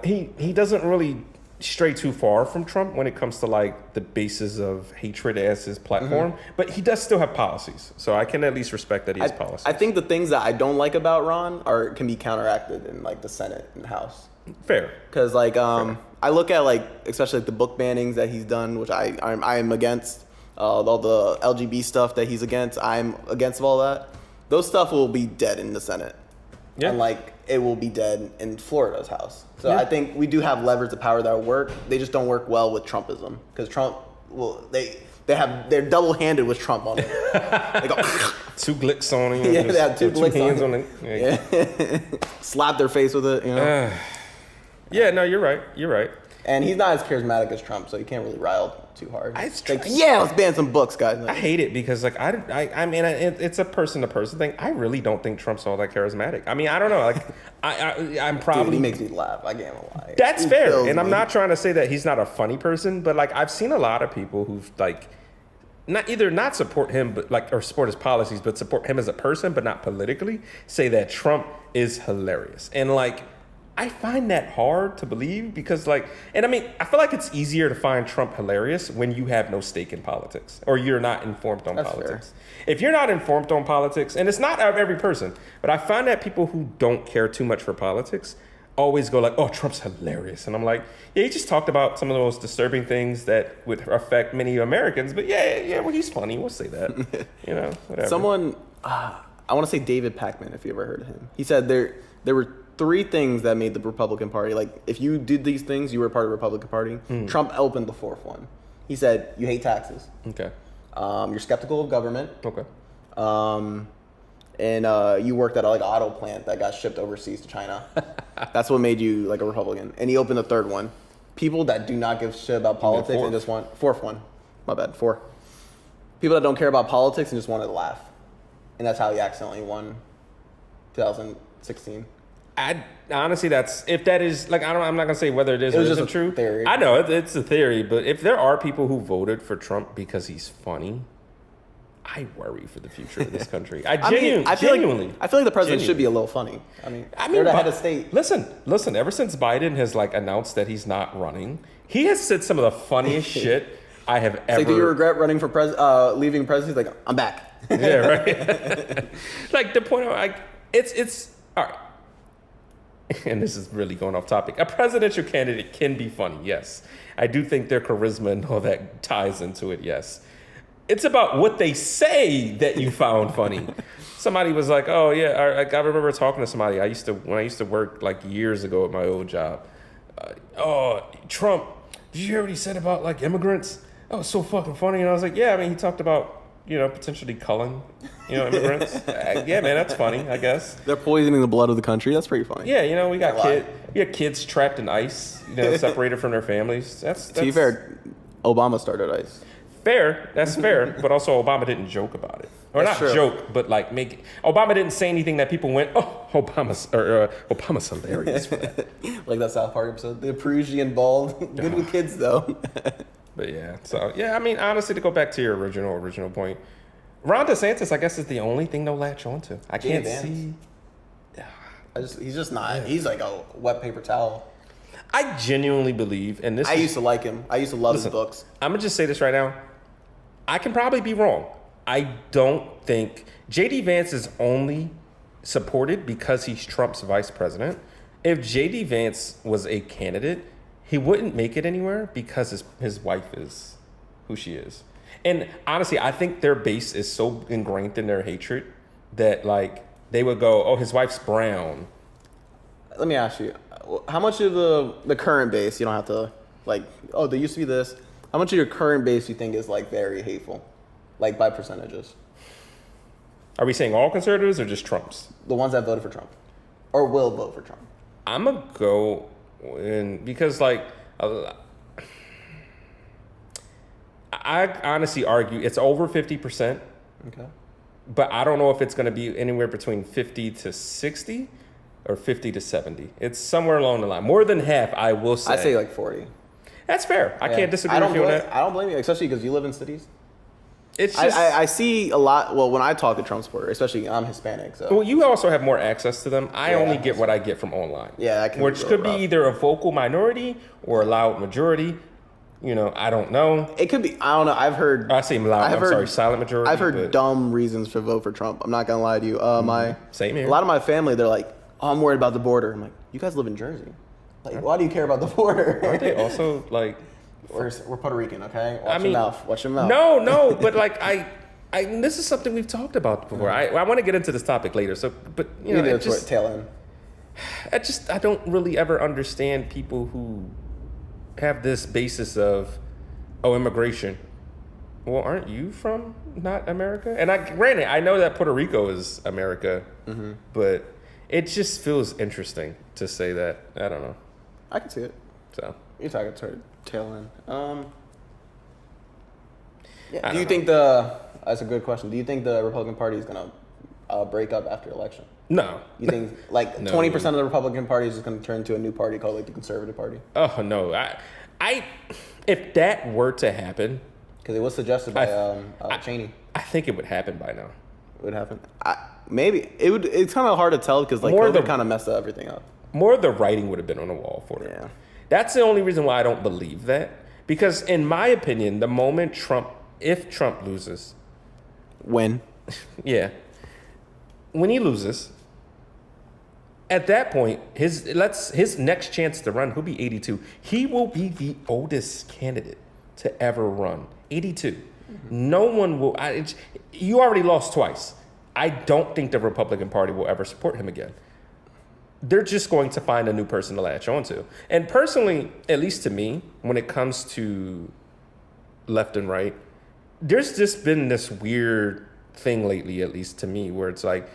[SPEAKER 2] he doesn't really stray too far from Trump when it comes to like the basis of hatred as his platform, but he does still have policies, so I can at least respect that he has policies.
[SPEAKER 1] I think the things that I don't like about Ron can be counteracted in like the Senate and House.
[SPEAKER 2] Fair.
[SPEAKER 1] Because like I look at like especially like the book bannings that he's done, which I am against. All the LGBT stuff that he's against, I'm against all that. Those stuff will be dead in the Senate. Yeah. And like it will be dead in Florida's House. So I think we do have levers of power that work. They just don't work well with Trumpism. Because Trump they're double-handed with Trump on it. They go
[SPEAKER 2] two glicks on it.
[SPEAKER 1] Yeah, they have two
[SPEAKER 2] hands on
[SPEAKER 1] it.
[SPEAKER 2] Yeah.
[SPEAKER 1] Slap their face with it,
[SPEAKER 2] Yeah, no, you're right.
[SPEAKER 1] And he's not as charismatic as Trump, so you can't really rile too hard.
[SPEAKER 2] Let's
[SPEAKER 1] ban some books, guys.
[SPEAKER 2] I hate it because like I mean it's a person-to-person thing. I really don't think Trump's all that charismatic. I mean, I don't know. Like I'm probably.
[SPEAKER 1] Dude, he makes me laugh. I can't lie.
[SPEAKER 2] That's fair, and I'm not trying to say that he's not a funny person, but like I've seen a lot of people who've like not support him, but like or support his policies, but support him as a person, but not politically. Say that Trump is hilarious, and like. I find that hard to believe because I feel like it's easier to find Trump hilarious when you have no stake in politics or you're not informed on politics. Fair. If you're not informed on politics, and it's not every person, but I find that people who don't care too much for politics always go like, Trump's hilarious. And I'm like, yeah, he just talked about some of the most disturbing things that would affect many Americans, but well, he's funny. We'll say that, whatever.
[SPEAKER 1] Someone, I want to say David Pakman, if you ever heard of him. He said there were 3 things that made the Republican Party. Like, if you did these things, you were part of the Republican Party. Trump opened the 4th one. He said, you hate taxes.
[SPEAKER 2] Okay.
[SPEAKER 1] You're skeptical of government.
[SPEAKER 2] Okay.
[SPEAKER 1] and you worked at like an auto plant that got shipped overseas to China. That's what made you like a Republican. And he opened a third one. People that do not give shit about politics and just want fourth one. My bad, four. People that don't care about politics and just wanted to laugh, and that's how he accidentally won 2016.
[SPEAKER 2] Honestly, if that is like I'm not gonna say whether it is
[SPEAKER 1] It
[SPEAKER 2] or
[SPEAKER 1] was
[SPEAKER 2] isn't
[SPEAKER 1] just a
[SPEAKER 2] true.
[SPEAKER 1] theory.
[SPEAKER 2] I know it's a theory, but if there are people who voted for Trump because he's funny, I worry for the future of this country. I genuinely.
[SPEAKER 1] I feel like the president should be a little funny. I mean they're the head of state.
[SPEAKER 2] Listen. Ever since Biden has like announced that he's not running, he has said some of the funniest shit I have ever.
[SPEAKER 1] Like, do you regret running for leaving presidency? Like, I'm back.
[SPEAKER 2] Yeah, right. Like the point of like it's all right. And this is really going off topic. A presidential candidate can be funny, yes. I do think their charisma and all that ties into it, yes. It's about what they say that you found funny. Somebody was like, "Oh yeah," I remember talking to somebody. When I used to work like years ago at my old job. Oh, Trump! Did you hear what he said about like immigrants? That was so fucking funny. And I was like, "Yeah." I mean, he talked about potentially culling, immigrants. Yeah, man, that's funny. I guess
[SPEAKER 1] They're poisoning the blood of the country. That's pretty funny.
[SPEAKER 2] yeah. We got kids trapped in ice. Separated from their families. That's
[SPEAKER 1] To be fair, Obama started ICE.
[SPEAKER 2] Fair, that's fair, but also Obama didn't joke about it, or
[SPEAKER 1] That's
[SPEAKER 2] not
[SPEAKER 1] true.
[SPEAKER 2] joke, but like make it. Obama didn't say anything that people went, "Oh, Obama's hilarious for that."
[SPEAKER 1] Like that South Park episode, the Peruvian bald, good with kids though.
[SPEAKER 2] But yeah, so yeah, I mean, honestly, to go back to your original point, Ron DeSantis, I guess, is the only thing they'll latch onto. I can't see.
[SPEAKER 1] He's just not. He's like a wet paper towel.
[SPEAKER 2] I genuinely believe, and this.
[SPEAKER 1] I used to like him. I used to love his books.
[SPEAKER 2] I'm gonna just say this right now. I can probably be wrong. I don't think J.D. Vance is only supported because he's Trump's vice president. If J.D. Vance was a candidate, he wouldn't make it anywhere because his wife is who she is. And honestly, I think their base is so ingrained in their hatred that like they would go, "Oh, his wife's brown."
[SPEAKER 1] Let me ask you, how much of the current base, you don't have to like, oh, they used to be this. How much of your current base you think is like very hateful, like by percentages?
[SPEAKER 2] Are we saying all conservatives or just Trumps?
[SPEAKER 1] The ones that voted for Trump, or will vote for Trump.
[SPEAKER 2] I'm gonna go in because like I honestly argue it's over 50%.
[SPEAKER 1] Okay.
[SPEAKER 2] But I don't know if it's going to be anywhere between 50 to 60 or 50 to 70. It's somewhere along the line. More than half, I will say.
[SPEAKER 1] I say like 40.
[SPEAKER 2] That's fair. I can't disagree
[SPEAKER 1] with
[SPEAKER 2] you on that.
[SPEAKER 1] I don't blame you, especially because you live in cities.
[SPEAKER 2] It's just,
[SPEAKER 1] I see a lot. Well, when I talk to Trump supporters, especially I'm Hispanic, so
[SPEAKER 2] well, you also have more access to them. I only get what I get from online.
[SPEAKER 1] Yeah, that can
[SPEAKER 2] which
[SPEAKER 1] be
[SPEAKER 2] could
[SPEAKER 1] rough.
[SPEAKER 2] be either a vocal minority or a loud majority. I don't know.
[SPEAKER 1] It could be. I don't know. I've heard.
[SPEAKER 2] I say loud. I'm sorry, silent majority.
[SPEAKER 1] I've heard dumb reasons to vote for Trump. I'm not gonna lie to you.
[SPEAKER 2] Same here.
[SPEAKER 1] A lot of my family, they're like, "Oh, I'm worried about the border." I'm like, "You guys live in Jersey. Like, why do you care about the border?"
[SPEAKER 2] Aren't they also like?
[SPEAKER 1] We're Puerto Rican, okay? Watch your mouth. Watch your mouth.
[SPEAKER 2] No, but like this is something we've talked about before. I want to get into this topic later. So, but it just
[SPEAKER 1] tail end.
[SPEAKER 2] I don't really ever understand people who have this basis of, immigration. Well, aren't you from not America? And granted, I know that Puerto Rico is America, but it just feels interesting to say that. I don't know.
[SPEAKER 1] I can see it.
[SPEAKER 2] So
[SPEAKER 1] you're talking to tail end. Yeah. Do you
[SPEAKER 2] know.
[SPEAKER 1] think that's a good question. Do you think the Republican Party is gonna break up after election?
[SPEAKER 2] No.
[SPEAKER 1] You think like 20% of the Republican Party is just gonna turn into a new party called like the Conservative Party?
[SPEAKER 2] Oh no, I if that were to happen,
[SPEAKER 1] because it was suggested by Cheney.
[SPEAKER 2] I think it would happen by now.
[SPEAKER 1] It would happen. Maybe it would. It's kind of hard to tell because like COVID kind of messed everything up.
[SPEAKER 2] More of the writing would have been on the wall for it.
[SPEAKER 1] Yeah.
[SPEAKER 2] That's the only reason why I don't believe that. Because in my opinion, the moment if Trump loses,
[SPEAKER 1] when
[SPEAKER 2] he loses, at that point, his next chance to run, he'll be 82. He will be the oldest candidate to ever run. 82. Mm-hmm. No one will. You already lost twice. I don't think the Republican Party will ever support him again. They're just going to find a new person to latch onto. And personally, at least to me, when it comes to left and right, there's just been this weird thing lately, at least to me, where it's like,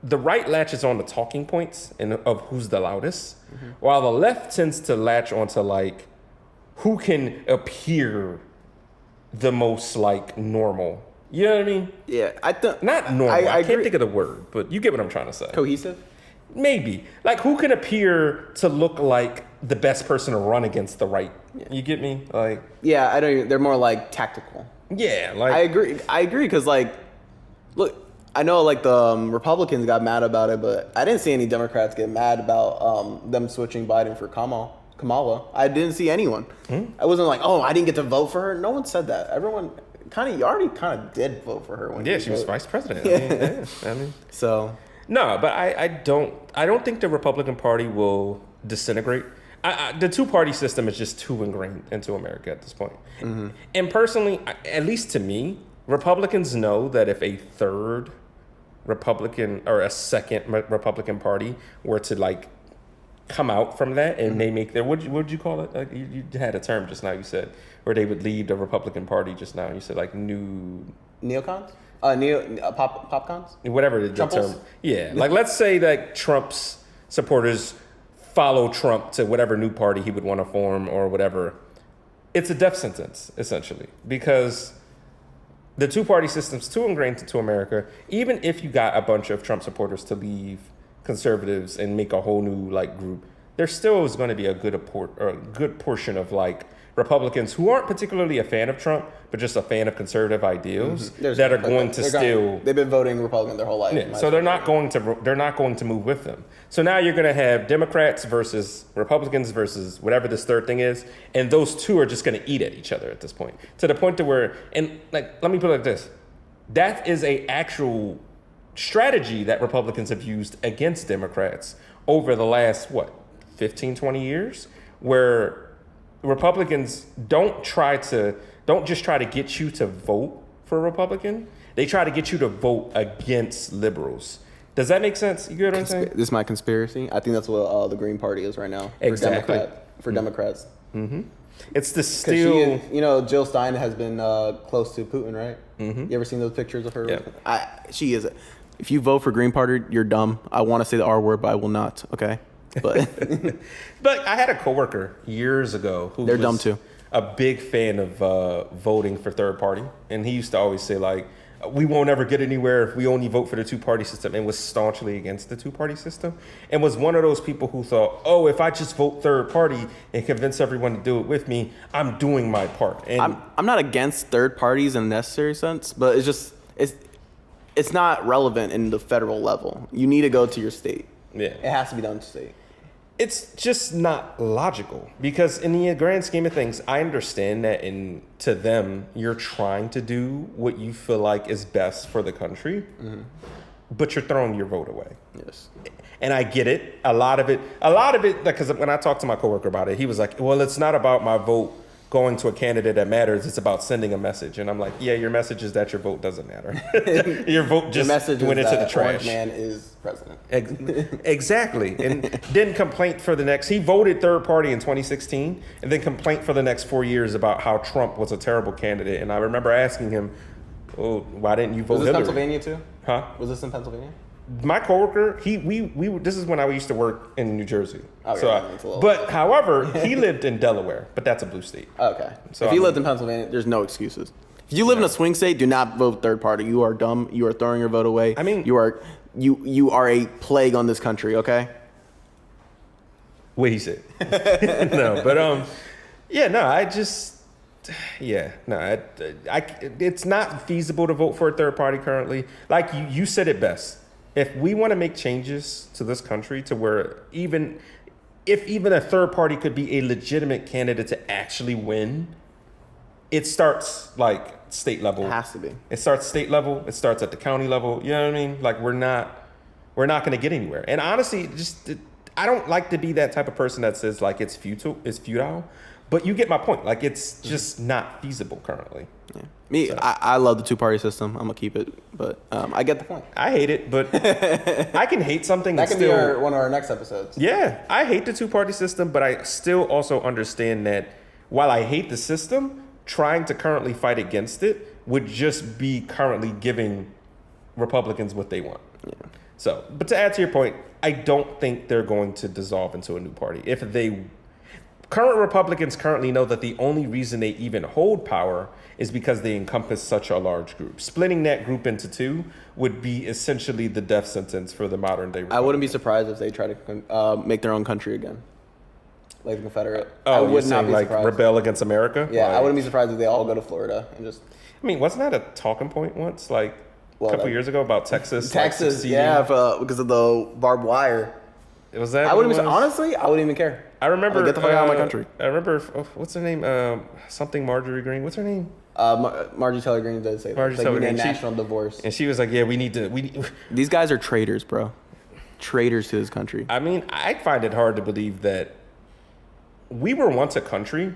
[SPEAKER 2] the right latches on the talking points and of who's the loudest, while the left tends to latch onto like who can appear the most like normal. You know what I mean?
[SPEAKER 1] Yeah, I think
[SPEAKER 2] Not normal. I can't
[SPEAKER 1] agree.
[SPEAKER 2] think of the word, but you get what I'm trying to say.
[SPEAKER 1] Cohesive.
[SPEAKER 2] Maybe. Like who can appear to look like the best person to run against the right. You get me? Like
[SPEAKER 1] Yeah, I don't. They're more like tactical.
[SPEAKER 2] yeah, like
[SPEAKER 1] I agree because like, look, I know like the Republicans got mad about it, but I didn't see any Democrats get mad about them switching Biden for Kamala. I didn't see anyone. I wasn't like, oh, I didn't get to vote for her. No one said that. Everyone you already kind of did vote for her when
[SPEAKER 2] yeah, she was vice president. I mean,
[SPEAKER 1] So
[SPEAKER 2] no, but I don't think the Republican Party will disintegrate. The two-party system is just too ingrained into America at this point. And personally, at least to me, Republicans know that if a third Republican or a second Republican Party were to like come out from that and they make their what would you call it? Like you had a term just now. You said where they would leave the Republican Party just now. You said like new
[SPEAKER 1] neocons, popcons,
[SPEAKER 2] whatever the
[SPEAKER 1] Trumples?
[SPEAKER 2] term. Yeah, like let's say that Trump's supporters follow Trump to whatever new party he would want to form or whatever. It's a death sentence essentially because the two-party system's too ingrained into America. Even if you got a bunch of Trump supporters to leave conservatives and make a whole new like group, there still is going to be a good portion of like Republicans who aren't particularly a fan of Trump, but just a fan of conservative ideals that are going to still.
[SPEAKER 1] They've been voting Republican their whole life.
[SPEAKER 2] Yeah, so they're not going to move with them. So now you're going to have Democrats versus Republicans versus whatever this third thing is, and those two are just going to eat at each other at this point. To the point to where, and like, let me put it like this: that is a actual strategy that Republicans have used against Democrats over the last 15, 20 years, where Republicans don't just try to get you to vote for a Republican. They try to get you to vote against liberals. Does that make sense? You get what I'm saying?
[SPEAKER 1] This is my conspiracy. I think that's what the Green Party is right now.
[SPEAKER 2] Exactly.
[SPEAKER 1] For Democrats.
[SPEAKER 2] It's the still.
[SPEAKER 1] Jill Stein has been close to Putin, right? You ever seen those pictures of her?
[SPEAKER 2] Yeah.
[SPEAKER 1] She is. If you vote for Green Party, you're dumb. I want to say the R word, but I will not. Okay. But
[SPEAKER 2] But I had a coworker years ago who
[SPEAKER 1] they're
[SPEAKER 2] was
[SPEAKER 1] dumb too.
[SPEAKER 2] a big fan of voting for third party, and he used to always say like, we won't ever get anywhere if we only vote for the two-party system, and was staunchly against the two-party system, and was one of those people who thought, oh, if I just vote third party and convince everyone to do it with me, I'm doing my part. And
[SPEAKER 1] I'm not against third parties in a necessary sense, but it's not relevant in the federal level. You need to go to your state.
[SPEAKER 2] yeah,
[SPEAKER 1] It has to be done to state.
[SPEAKER 2] it's just not logical because in the grand scheme of things, I understand that to them, you're trying to do what you feel like is best for the country, but you're throwing your vote away.
[SPEAKER 1] Yes.
[SPEAKER 2] And I get it. A lot of it, because when I talked to my coworker about it, he was like, well, it's not about my vote going to a candidate that matters. It's about sending a message. And I'm like, yeah, your message is that your vote doesn't matter. Your vote just went into the trash.
[SPEAKER 1] Orange man is president.
[SPEAKER 2] Exactly. And then complaint for the next, he voted third party in 2016 and then complaint for the next 4 years about how Trump was a terrible candidate. And I remember asking him, oh, why didn't you vote
[SPEAKER 1] Was this
[SPEAKER 2] Hillary?
[SPEAKER 1] Pennsylvania too?
[SPEAKER 2] Huh?
[SPEAKER 1] Was this in Pennsylvania?
[SPEAKER 2] My coworker, this is when I used to work in New Jersey.
[SPEAKER 1] Okay,
[SPEAKER 2] So, however, he lived in Delaware, but that's a blue state.
[SPEAKER 1] Okay.
[SPEAKER 2] So,
[SPEAKER 1] if
[SPEAKER 2] I
[SPEAKER 1] you
[SPEAKER 2] mean-
[SPEAKER 1] lived in Pennsylvania, there's no excuses. If you live in a swing state, do not vote third party. You are dumb. You are throwing your vote away.
[SPEAKER 2] I mean-
[SPEAKER 1] you are a plague on this country. Okay.
[SPEAKER 2] What he said. No, but it's not feasible to vote for a third party currently. Like you said it best. If we want to make changes to this country to where even a third party could be a legitimate candidate to actually win, it starts like state level.
[SPEAKER 1] It has to be.
[SPEAKER 2] It starts state level. It starts at the county level. You know what I mean? Like we're not going to get anywhere. And honestly, I don't like to be that type of person that says like it's futile. But you get my point. Like it's just not feasible currently.
[SPEAKER 1] Yeah. I love the two-party system. I'm gonna keep it, but I get the point.
[SPEAKER 2] I hate it, but I can hate something.
[SPEAKER 1] That
[SPEAKER 2] and
[SPEAKER 1] can
[SPEAKER 2] still,
[SPEAKER 1] be one of our next episodes.
[SPEAKER 2] Yeah, I hate the two-party system, but I still also understand that while I hate the system, trying to currently fight against it would just be currently giving Republicans what they want.
[SPEAKER 1] Yeah.
[SPEAKER 2] So, but to add to your point, I don't think they're going to dissolve into a new party. Current Republicans currently know that the only reason they even hold power is because they encompass such a large group. Splitting that group into two would be essentially the death sentence for the modern day Republicans.
[SPEAKER 1] I wouldn't be surprised if they try to make their own country again, like the Confederate.
[SPEAKER 2] Oh,
[SPEAKER 1] I
[SPEAKER 2] you're
[SPEAKER 1] would not
[SPEAKER 2] saying
[SPEAKER 1] be
[SPEAKER 2] like
[SPEAKER 1] surprised.
[SPEAKER 2] rebel against America?
[SPEAKER 1] Yeah,
[SPEAKER 2] Like,
[SPEAKER 1] I wouldn't be surprised if they all go to Florida and just.
[SPEAKER 2] I mean, wasn't that a talking point once, like a couple years ago about Texas?
[SPEAKER 1] Texas,
[SPEAKER 2] succeeding?
[SPEAKER 1] yeah, because of the barbed wire.
[SPEAKER 2] Was that?
[SPEAKER 1] I wouldn't
[SPEAKER 2] what
[SPEAKER 1] be
[SPEAKER 2] it was?
[SPEAKER 1] honestly. I wouldn't even care.
[SPEAKER 2] I remember.
[SPEAKER 1] Like, get the fuck out of my country.
[SPEAKER 2] I remember. What's her name? Something Marjorie Green. What's her name?
[SPEAKER 1] Margie Taylor Greene did say that.
[SPEAKER 2] Margie Taylor
[SPEAKER 1] we need
[SPEAKER 2] Greene.
[SPEAKER 1] a national divorce.
[SPEAKER 2] And she was like, "Yeah, we need."
[SPEAKER 1] These guys are traitors, bro. Traitors to this country.
[SPEAKER 2] I mean, I find it hard to believe that we were once a country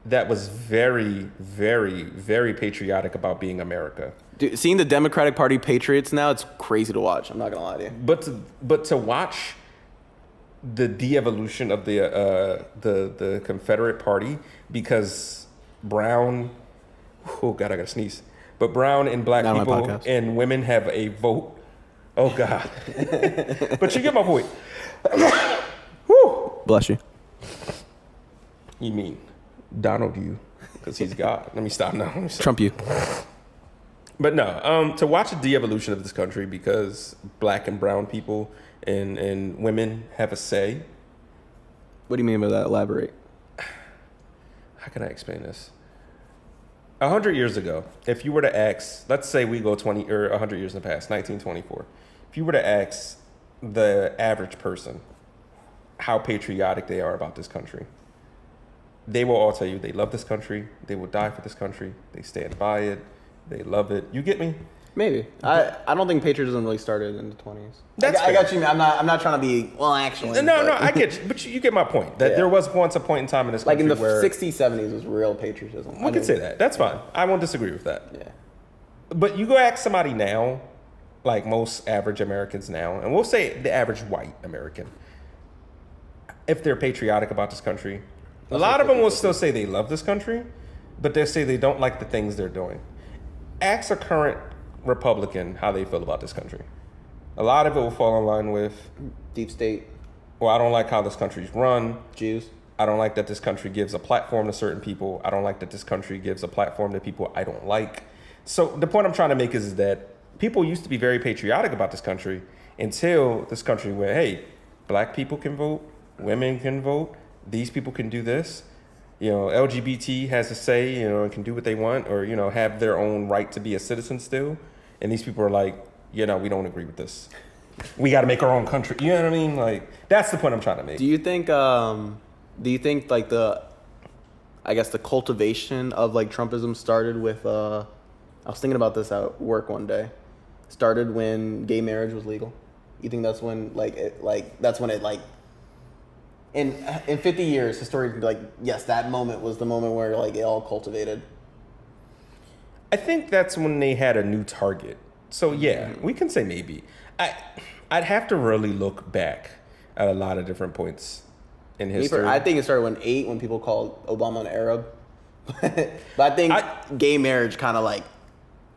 [SPEAKER 2] that was very, very, very patriotic about being America.
[SPEAKER 1] Dude, seeing the Democratic Party patriots now, it's crazy to watch. I'm not gonna lie to you.
[SPEAKER 2] But to watch the de-evolution of the Confederate Party because Brown, oh God, I gotta sneeze. But Brown and black
[SPEAKER 1] Not on my
[SPEAKER 2] people
[SPEAKER 1] podcast.
[SPEAKER 2] and women have a vote. Oh God. But you get my point. Whew.
[SPEAKER 1] Bless you.
[SPEAKER 2] You mean Donald you, because he's God. Let me stop now.
[SPEAKER 1] Trump you.
[SPEAKER 2] But no, to watch the de-evolution of this country because black and brown people and women have a say.
[SPEAKER 1] What do you mean by that? Elaborate.
[SPEAKER 2] How can I explain this? 100 years ago, if you were to ask, let's say we go 20 or 100 years in the past, 1924. If you were to ask the average person how patriotic they are about this country, they will all tell you they love this country, they will die for this country, they stand by it, they love it. You get me?
[SPEAKER 1] Maybe. I don't think patriotism really started in the 20s.
[SPEAKER 2] That's
[SPEAKER 1] I
[SPEAKER 2] fair.
[SPEAKER 1] got you. I'm not trying to be, well, actually.
[SPEAKER 2] No, I get you. But you get my point. That
[SPEAKER 1] Yeah.
[SPEAKER 2] there was once a point in time in this
[SPEAKER 1] Like
[SPEAKER 2] country
[SPEAKER 1] in the
[SPEAKER 2] where
[SPEAKER 1] 60s, 70s was real patriotism.
[SPEAKER 2] we can say that. That's fine. I won't disagree with that.
[SPEAKER 1] Yeah.
[SPEAKER 2] But you go ask somebody now, like most average Americans now, and we'll say the average white American, if they're patriotic about this country, a lot of them will still say they love this country, but they'll say they don't like the things they're doing. Ask a current Republican how they feel about this country. A lot of it will fall in line with,
[SPEAKER 1] Deep state,
[SPEAKER 2] well, I don't like how this country's run.
[SPEAKER 1] Jews.
[SPEAKER 2] I don't like that this country gives a platform to certain people. I don't like that this country gives a platform to people I don't like. So the point I'm trying to make is that people used to be very patriotic about this country until this country went, hey, black people can vote, women can vote, these people can do this. You know, LGBT has a say, you know, and can do what they want or, you know, have their own right to be a citizen still. And these people are like, you know, we don't agree with this. We got to make our own country. You know what I mean? Like, that's the point I'm trying to make.
[SPEAKER 1] Do you think like I guess the cultivation of like Trumpism started with, I was thinking about this at work one day, started when gay marriage was legal? You think that's when that's when it like, in 50 years, historically, like, yes, that moment was the moment where like it all cultivated?
[SPEAKER 2] I think that's when they had a new target. So yeah, we can say maybe. I'd have to really look back at a lot of different points in history.
[SPEAKER 1] I think it started when people called Obama an Arab. But I think gay marriage kind of like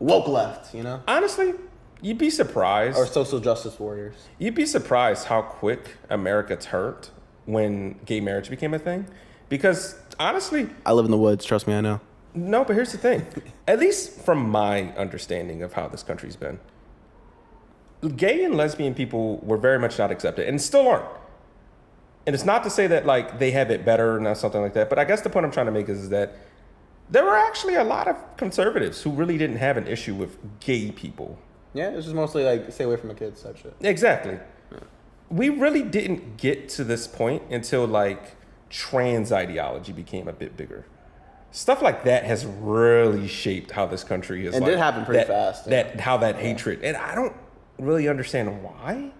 [SPEAKER 1] woke left, you know?
[SPEAKER 2] Honestly, you'd be surprised.
[SPEAKER 1] Or social justice warriors.
[SPEAKER 2] You'd be surprised how quick America turned when gay marriage became a thing. Because honestly,
[SPEAKER 1] I live in the woods, trust me, I know.
[SPEAKER 2] no, but here's the thing. At least from my understanding of how this country's been, gay and lesbian people were very much not accepted and still aren't. And it's not to say that like they have it better or not something like that, but I guess the point I'm trying to make is that there were actually a lot of conservatives who really didn't have an issue with gay people.
[SPEAKER 1] Yeah, it's just mostly like stay away from the kids type shit.
[SPEAKER 2] Exactly. We really didn't get to this point until like trans ideology became a bit bigger. Stuff like that has really shaped how this country is.
[SPEAKER 1] It did happen pretty fast.
[SPEAKER 2] How that hatred, and I don't really understand why.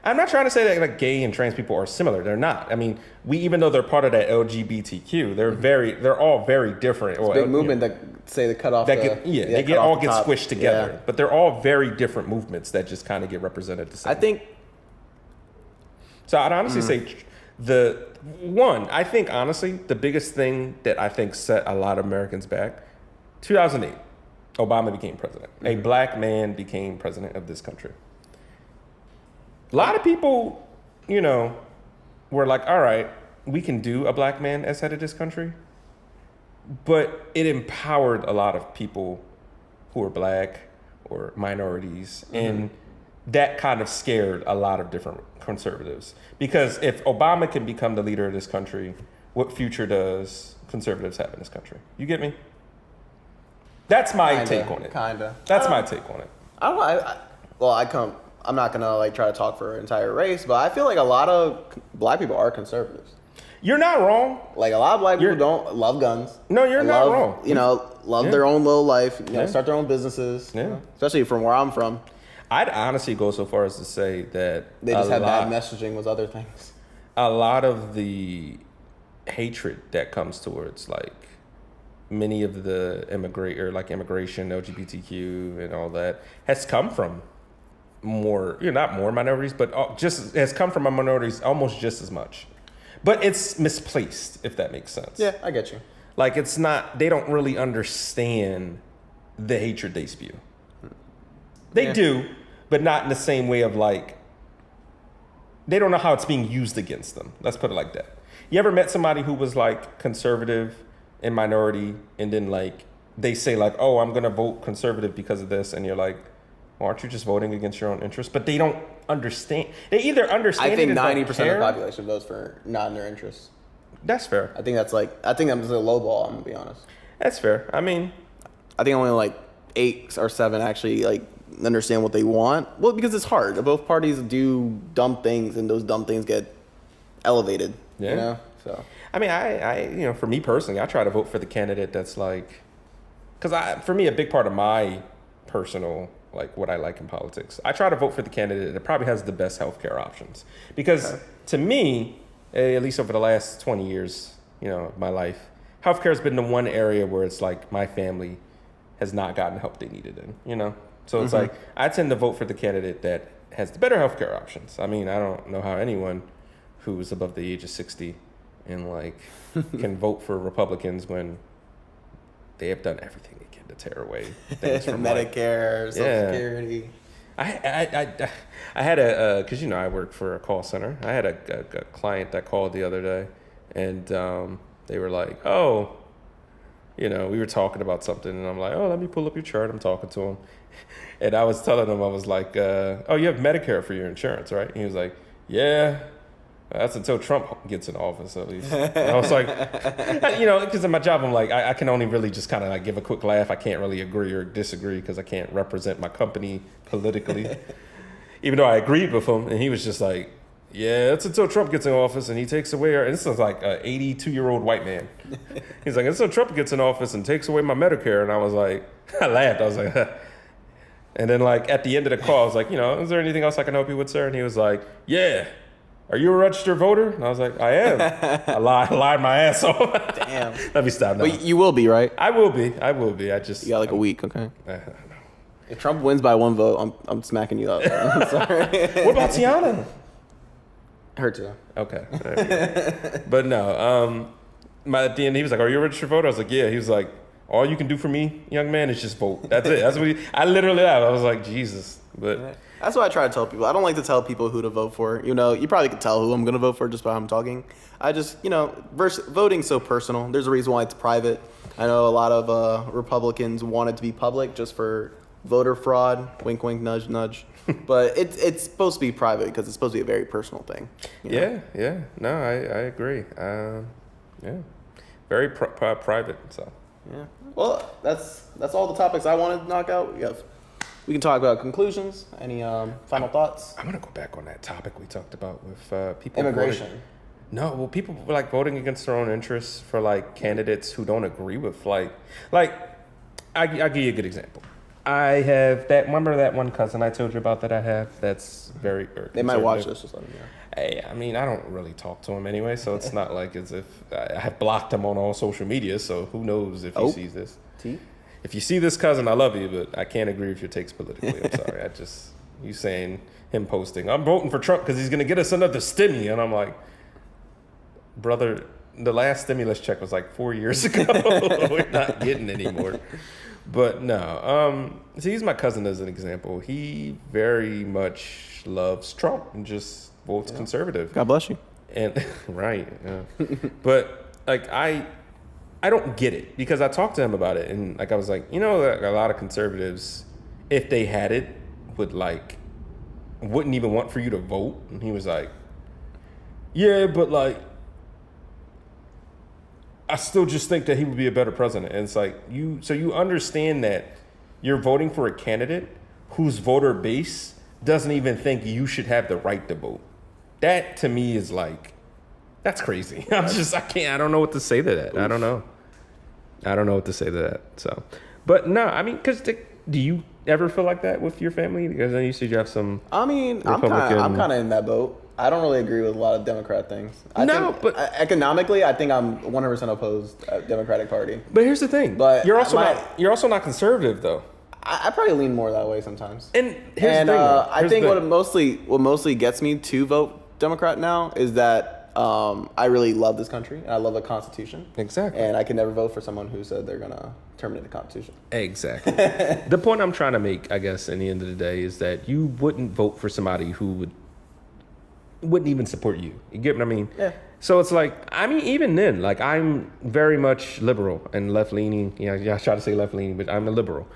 [SPEAKER 2] I'm not trying to say that like gay and trans people are similar. They're not. I mean, even though they're part of that LGBTQ, they're all very different.
[SPEAKER 1] It's a big movement that say they cut off.
[SPEAKER 2] They all get squished together,
[SPEAKER 1] Yeah.
[SPEAKER 2] but they're all very different movements that just kind of get represented the same.
[SPEAKER 1] I think.
[SPEAKER 2] So I'd honestly say I think honestly, the biggest thing that I think set a lot of Americans back, 2008, Obama became president. A black man became president of this country. A lot of people, you know, were like, all right, we can do a black man as head of this country. But it empowered a lot of people who are black or minorities. And that kind of scared a lot of different conservatives. Because if Obama can become the leader of this country, what future does conservatives have in this country? You get me? That's my take on it.
[SPEAKER 1] Kinda.
[SPEAKER 2] That's my take on it.
[SPEAKER 1] I don't know. I'm not gonna like try to talk for an entire race, but I feel like a lot of black people are conservatives.
[SPEAKER 2] You're not wrong.
[SPEAKER 1] Like a lot of black people don't love guns.
[SPEAKER 2] No, you're not wrong.
[SPEAKER 1] You know, love their own little life. You know, start their own businesses.
[SPEAKER 2] Yeah.
[SPEAKER 1] You know, especially from where I'm from.
[SPEAKER 2] I'd honestly go so far as to say that
[SPEAKER 1] They just have bad messaging with other things.
[SPEAKER 2] A lot of the hatred that comes towards like many of the immigration, LGBTQ, and all that has come from not more minorities, but just has come from minorities almost just as much. But it's misplaced, if that makes sense.
[SPEAKER 1] Yeah, I get you.
[SPEAKER 2] Like it's not, they don't really understand the hatred they spew. They do, but not in the same way of like, they don't know how it's being used against them. Let's put it like that. You ever met somebody who was like conservative and minority, and then like they say like, oh, I'm gonna vote conservative because of this, and you're like, well, aren't you just voting against your own interests? But they don't understand. They either understand.
[SPEAKER 1] I think 90% of the population votes for not in their interests.
[SPEAKER 2] That's fair.
[SPEAKER 1] I think that's just a low ball. I'm gonna be honest.
[SPEAKER 2] That's fair. I mean,
[SPEAKER 1] I think only like 8 or 7 actually like understand what they want. Well, because it's hard. Both parties do dumb things, and those dumb things get elevated.
[SPEAKER 2] Yeah.
[SPEAKER 1] You know. So.
[SPEAKER 2] I mean, I for me personally, I try to vote for the candidate that's like, because for me, a big part of my personal, like what I like in politics, I try to vote for the candidate that probably has the best healthcare options. Because to me, at least over the last 20 years, you know, of my life, healthcare has been the one area where it's like my family has not gotten help they needed in, you know? So it's like, I tend to vote for the candidate that has the better healthcare options. I mean, I don't know how anyone who's above the age of 60 and like can vote for Republicans when they have done everything they can to tear away things from
[SPEAKER 1] Medicare, Social Security.
[SPEAKER 2] I had because you know I work for a call center. I had a client that called the other day, and they were like, "Oh, you know, we were talking about something," and I'm like, "Oh, let me pull up your chart." I'm talking to him, and I was telling him, I was like, "Oh, you have Medicare for your insurance, right?" And he was like, "Yeah." That's until Trump gets in office, at least. And I was like, you know, because in my job, I'm like, I can only really just kind of like give a quick laugh. I can't really agree or disagree because I can't represent my company politically. Even though I agreed with him, and he was just like, yeah, it's until Trump gets in office and he takes away our, and this is like an 82-year-old white man. He's like, until Trump gets in office and takes away my Medicare. And I was like, I laughed. I was like, and then like at the end of the call, I was like, you know, is there anything else I can help you with, sir? And he was like, yeah. Are you a registered voter? And I was like, I am. I lied my ass off.
[SPEAKER 1] Damn.
[SPEAKER 2] Let me stop now.
[SPEAKER 1] But you will be, right?
[SPEAKER 2] I will be. I just.
[SPEAKER 1] You got like a week, okay? If Trump wins by 1 vote, I'm smacking you up. I'm sorry.
[SPEAKER 2] What about Tiana?
[SPEAKER 1] Her too.
[SPEAKER 2] Okay. But no. At the end, he was like, "Are you a registered voter?" I was like, "Yeah." He was like, "All you can do for me, young man, is just vote. That's it." That's what I literally have. I was like, Jesus. But
[SPEAKER 1] that's what I try to tell people. I don't like to tell people who to vote for. You know, you probably could tell who I'm going to vote for just by how I'm talking. I just, you know, voting's so personal. There's a reason why it's private. I know a lot of Republicans want it to be public just for voter fraud. Wink, wink, nudge, nudge. But it's supposed to be private because it's supposed to be a very personal thing. You know?
[SPEAKER 2] Yeah. No, I agree. Yeah. Very private. So.
[SPEAKER 1] Yeah. Well, that's all the topics I wanted to knock out. We can talk about conclusions. Any final thoughts?
[SPEAKER 2] I'm gonna go back on that topic we talked about with people.
[SPEAKER 1] Immigration.
[SPEAKER 2] No, well, people like voting against their own interests for like candidates who don't agree with I'll give you a good example. I have remember that one cousin I told you about that I have that's very
[SPEAKER 1] They might watch this or something. Yeah.
[SPEAKER 2] Hey, I mean, I don't really talk to him anyway, so it's not like as if I have blocked him on all social media. So who knows if he sees this? If you see this cousin, I love you, but I can't agree with your takes politically. I'm sorry. You saying him posting, I'm voting for Trump because he's going to get us another stimmy. And I'm like, brother, the last stimulus check was like 4 years ago. We're not getting any more. But no, so use my cousin as an example. He very much loves Trump and just votes conservative.
[SPEAKER 1] God bless you.
[SPEAKER 2] And right, yeah. But like I don't get it because I talked to him about it, and like I was like, a lot of conservatives, if they had it, wouldn't even want for you to vote. And he was like, yeah, but like, I still just think that he would be a better president. And it's like, so you understand that you're voting for a candidate whose voter base doesn't even think you should have the right to vote. That to me is like, that's crazy. I don't know what to say to that. Oof. I don't know what to say to that. So, but no, I mean, because do you ever feel like that with your family? Because then you said you have some. I mean,
[SPEAKER 1] Republican... I'm kind of in that boat. I don't really agree with a lot of Democrat things. But economically, I think I'm 100% opposed to the Democratic Party.
[SPEAKER 2] But here's the thing. But you're also not conservative though.
[SPEAKER 1] I probably lean more that way sometimes.
[SPEAKER 2] And here's the thing.
[SPEAKER 1] I think what mostly gets me to vote Democrat now is that I really love this country and I love the Constitution.
[SPEAKER 2] Exactly.
[SPEAKER 1] And I can never vote for someone who said they're gonna terminate the Constitution.
[SPEAKER 2] Exactly. The point I'm trying to make, I guess, in the end of the day, is that you wouldn't vote for somebody who wouldn't even support you. You get what I mean?
[SPEAKER 1] Yeah.
[SPEAKER 2] So it's like, I mean, even then, like I'm very much liberal and left leaning. I try to say left leaning, but I'm a liberal.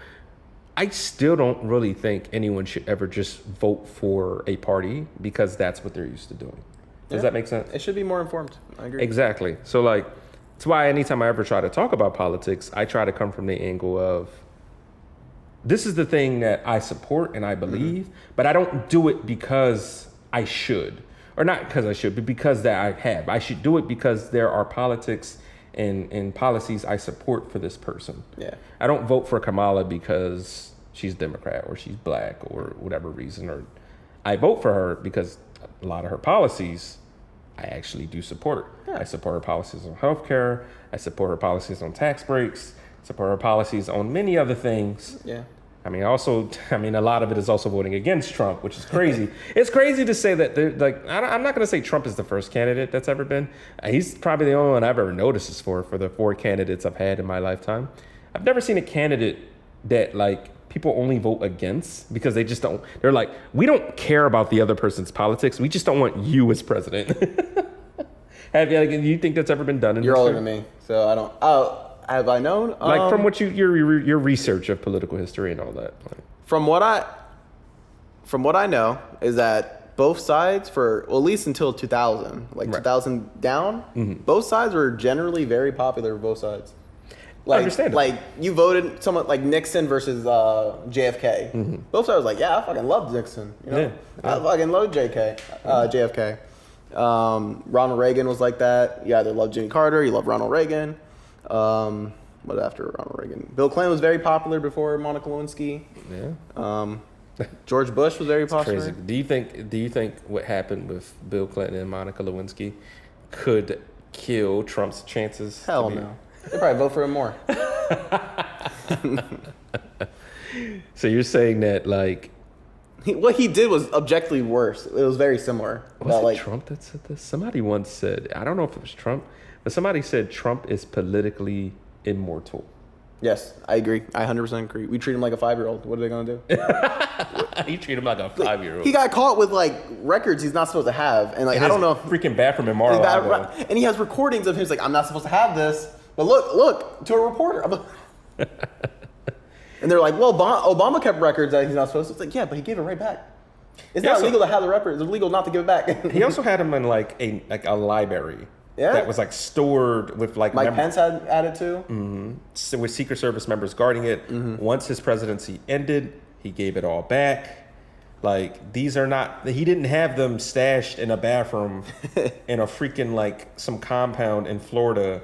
[SPEAKER 2] I still don't really think anyone should ever just vote for a party because that's what they're used to doing. Does that make sense?
[SPEAKER 1] It should be more informed. I agree.
[SPEAKER 2] Exactly. So like, that's why anytime I ever try to talk about politics, I try to come from the angle of, this is the thing that I support and I believe, but I don't do it because I should. Or not because I should, but because that I have. I should do it because there are politics and policies I support for this person.
[SPEAKER 1] Yeah.
[SPEAKER 2] I don't vote for Kamala because she's Democrat or she's black or whatever reason. Or I vote for her because a lot of her policies I actually do support. Yeah. I support her policies on healthcare. I support her policies on tax breaks. Support her policies on many other things.
[SPEAKER 1] Yeah.
[SPEAKER 2] I mean, a lot of it is also voting against Trump, which is crazy. It's crazy to say that, I'm not going to say Trump is the first candidate that's ever been. He's probably the only one I've ever noticed this for the 4 candidates I've had in my lifetime. I've never seen a candidate that, people only vote against because they just don't. They're like, we don't care about the other person's politics. We just don't want you as president. Do you think that's ever been done?
[SPEAKER 1] You're older than me, so I don't. Oh. Have I known?
[SPEAKER 2] From what your research of political history and all that.
[SPEAKER 1] From what I know is that both sides at least until 2000, 2000 down, both sides were generally very popular. Both sides.
[SPEAKER 2] Understandable.
[SPEAKER 1] You voted someone like Nixon versus JFK. Both sides was like, yeah, I fucking love Nixon. I fucking love JFK. Ronald Reagan was like that. You either love Jimmy Carter, you love Ronald Reagan. What after Ronald Reagan? Bill Clinton was very popular before Monica Lewinsky. Yeah. George Bush was very popular.
[SPEAKER 2] Crazy. Do you think what happened with Bill Clinton and Monica Lewinsky could kill Trump's chances?
[SPEAKER 1] Hell no. They'd probably vote for him more.
[SPEAKER 2] So you're saying that
[SPEAKER 1] what he did was objectively worse. It was very similar.
[SPEAKER 2] Was it Trump that said this? Somebody once said, I don't know if it was Trump, but somebody said Trump is politically immortal.
[SPEAKER 1] Yes, I agree. I 100% agree. We treat him like a 5-year-old. What are they going to do?
[SPEAKER 2] You treat him like a 5-year-old.
[SPEAKER 1] He got caught with records he's not supposed to have. And I don't know.
[SPEAKER 2] Freaking bathroom in Mar-a-Lago.
[SPEAKER 1] And he has recordings of him. He's like, I'm not supposed to have this. But look, to a reporter. And they're like, well, Obama kept records that he's not supposed to. It's like, yeah, but he gave it right back. It's not illegal to have the records. It's illegal not to give it back.
[SPEAKER 2] He also had him in a library. Yeah. That was stored with Mike
[SPEAKER 1] Pence had it too.
[SPEAKER 2] Mm-hmm. So with Secret Service members guarding it. Mm-hmm. Once his presidency ended, he gave it all back. These are not. He didn't have them stashed in a bathroom in a freaking some compound in Florida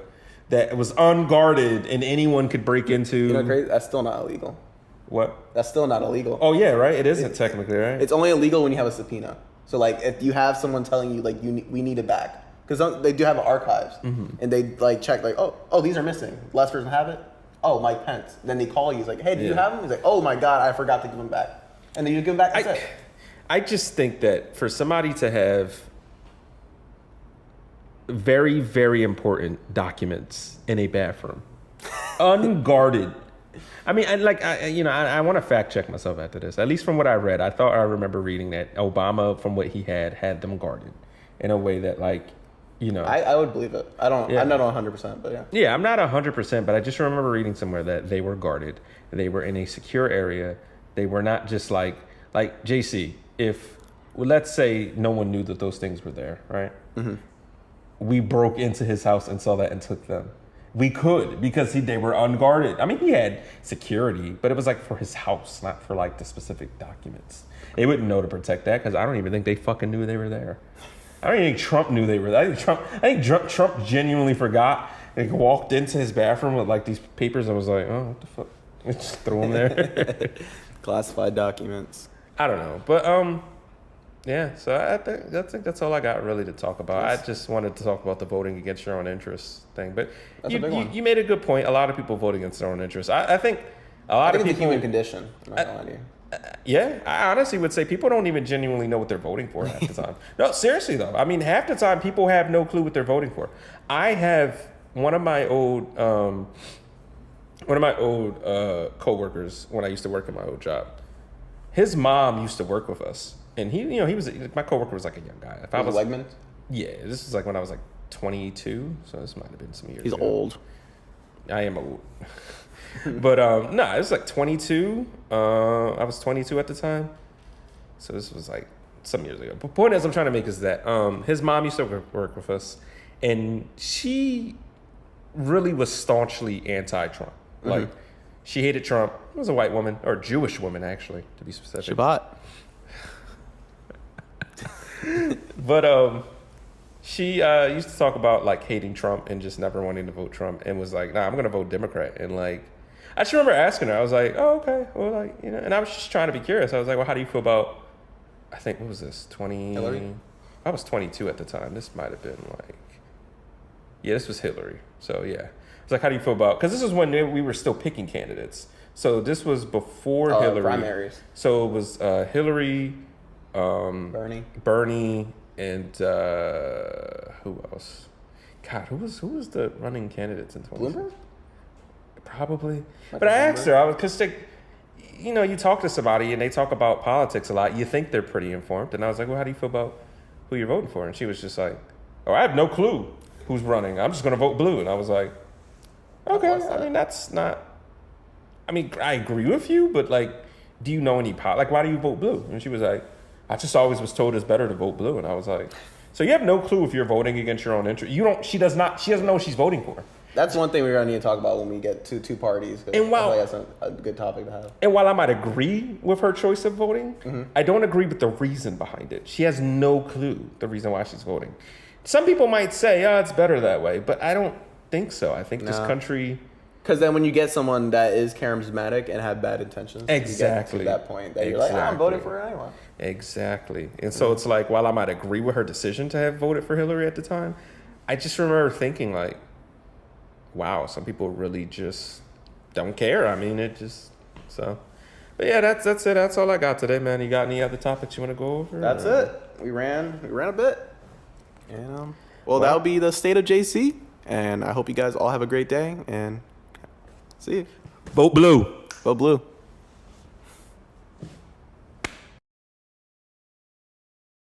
[SPEAKER 2] that was unguarded and anyone could break into.
[SPEAKER 1] You know, crazy? That's still not illegal.
[SPEAKER 2] What?
[SPEAKER 1] That's still not illegal.
[SPEAKER 2] Oh yeah, right. It isn't technically, right?
[SPEAKER 1] It's only illegal when you have a subpoena. So if you have someone telling you we need it back. Because they do have archives, and they check oh these are missing. Last person have it. Oh, Mike Pence. Then they call you. He's like, hey, did you have them? He's like, oh my God, I forgot to give them back. And then you give them back. That's it.
[SPEAKER 2] I just think that for somebody to have very, very important documents in a bathroom, unguarded. I mean, I want to fact check myself after this. At least from what I read, I thought I remember reading that Obama, from what he had them guarded in a way that, like, you know.
[SPEAKER 1] I would believe it. I don't.
[SPEAKER 2] Yeah.
[SPEAKER 1] I'm not 100%, but yeah.
[SPEAKER 2] Yeah, I'm not 100%, but I just remember reading somewhere that they were guarded. They were in a secure area. They were not just like JC. If, well, let's say no one knew that those things were there, right? Mm-hmm. We broke into his house and saw that and took them. We could, because they were unguarded. I mean, he had security, but it was like for his house, not for like the specific documents. They wouldn't know to protect that, because I don't even think they fucking knew they were there. I don't even think Trump knew they were there. I think Trump genuinely forgot. He walked into his bathroom with like these papers and was like, oh, what the fuck? Just threw them there.
[SPEAKER 1] Classified documents.
[SPEAKER 2] I don't know, but yeah. So I think that's all I got really to talk about.
[SPEAKER 1] Yes.
[SPEAKER 2] I just wanted to talk about the voting against your own interests thing. But
[SPEAKER 1] That's a big one.
[SPEAKER 2] you made a good point. A lot of people vote against their own interests. I think a lot of people.
[SPEAKER 1] It's a human condition. I'm not gonna lie to you.
[SPEAKER 2] Yeah, I honestly would say people don't even genuinely know what they're voting for half the time. No, seriously though. I mean, half the time people have no clue what they're voting for. I have one of my old coworkers when I used to work in my old job. His mom used to work with us, and he was my coworker was like a young guy. If I was
[SPEAKER 1] Wegman?
[SPEAKER 2] yeah, this was like when I was like 22, so this might have been some years.
[SPEAKER 1] He's
[SPEAKER 2] ago.
[SPEAKER 1] old.
[SPEAKER 2] I am old. But no, it was like 22. I was 22 at the time, so this was like some years ago. But point is, I'm trying to make is that his mom used to work with us, and she really was staunchly anti-Trump. Mm-hmm. Like, she hated Trump. It was a white woman, or Jewish woman actually, to be specific.
[SPEAKER 1] Shabbat.
[SPEAKER 2] But she used to talk about like hating Trump and just never wanting to vote Trump, and was like, nah, I'm gonna vote Democrat. And like, I just remember asking her, I was like, oh, okay, well, like, you know, and I was just trying to be curious. I was like, well, how do you feel about, I think, what was this, 20?
[SPEAKER 1] Hillary?
[SPEAKER 2] I was 22 at the time. This might have been like, yeah, this was Hillary. So yeah, I was like, how do you feel about, because this was when we were still picking candidates. So this was before Hillary.
[SPEAKER 1] Primaries.
[SPEAKER 2] So it was Hillary,
[SPEAKER 1] Bernie,
[SPEAKER 2] and who else? God, who was the running candidates in 2016?
[SPEAKER 1] Bloomberg?
[SPEAKER 2] Probably. But I asked her, because you talk to somebody and they talk about politics a lot. You think they're pretty informed. And I was like, well, how do you feel about who you're voting for? And she was just like, oh, I have no clue who's running. I'm just going to vote blue. And I was like, okay. I mean, that's not, I mean, I agree with you, but like, do you know any like, why do you vote blue? And she was like, I just always was told it's better to vote blue. And I was like, so you have no clue if you're voting against your own interest. She doesn't know what she's voting for.
[SPEAKER 1] That's one thing we're going to need to talk about when we get to two parties.
[SPEAKER 2] And while,
[SPEAKER 1] I think that's a good topic to have.
[SPEAKER 2] And while I might agree with her choice of voting,
[SPEAKER 1] mm-hmm.
[SPEAKER 2] I don't agree with the reason behind it. She has no clue the reason why she's voting. Some people might say, oh, it's better that way. But I don't think so. I think this country...
[SPEAKER 1] Because then when you get someone that is charismatic and have bad intentions,
[SPEAKER 2] exactly.
[SPEAKER 1] You get to that point that you're like, I'm voting for her anyway.
[SPEAKER 2] Exactly. And so it's like, while I might agree with her decision to have voted for Hillary at the time, I just remember thinking like, wow, some people really just don't care. I mean, it just, so. But yeah, that's it. That's all I got today, man. You got any other topics you want to go over?
[SPEAKER 1] That's it. We ran a bit. And, well, that'll be the state of JC. And I hope you guys all have a great day. And see you.
[SPEAKER 2] Vote blue.
[SPEAKER 1] Vote blue.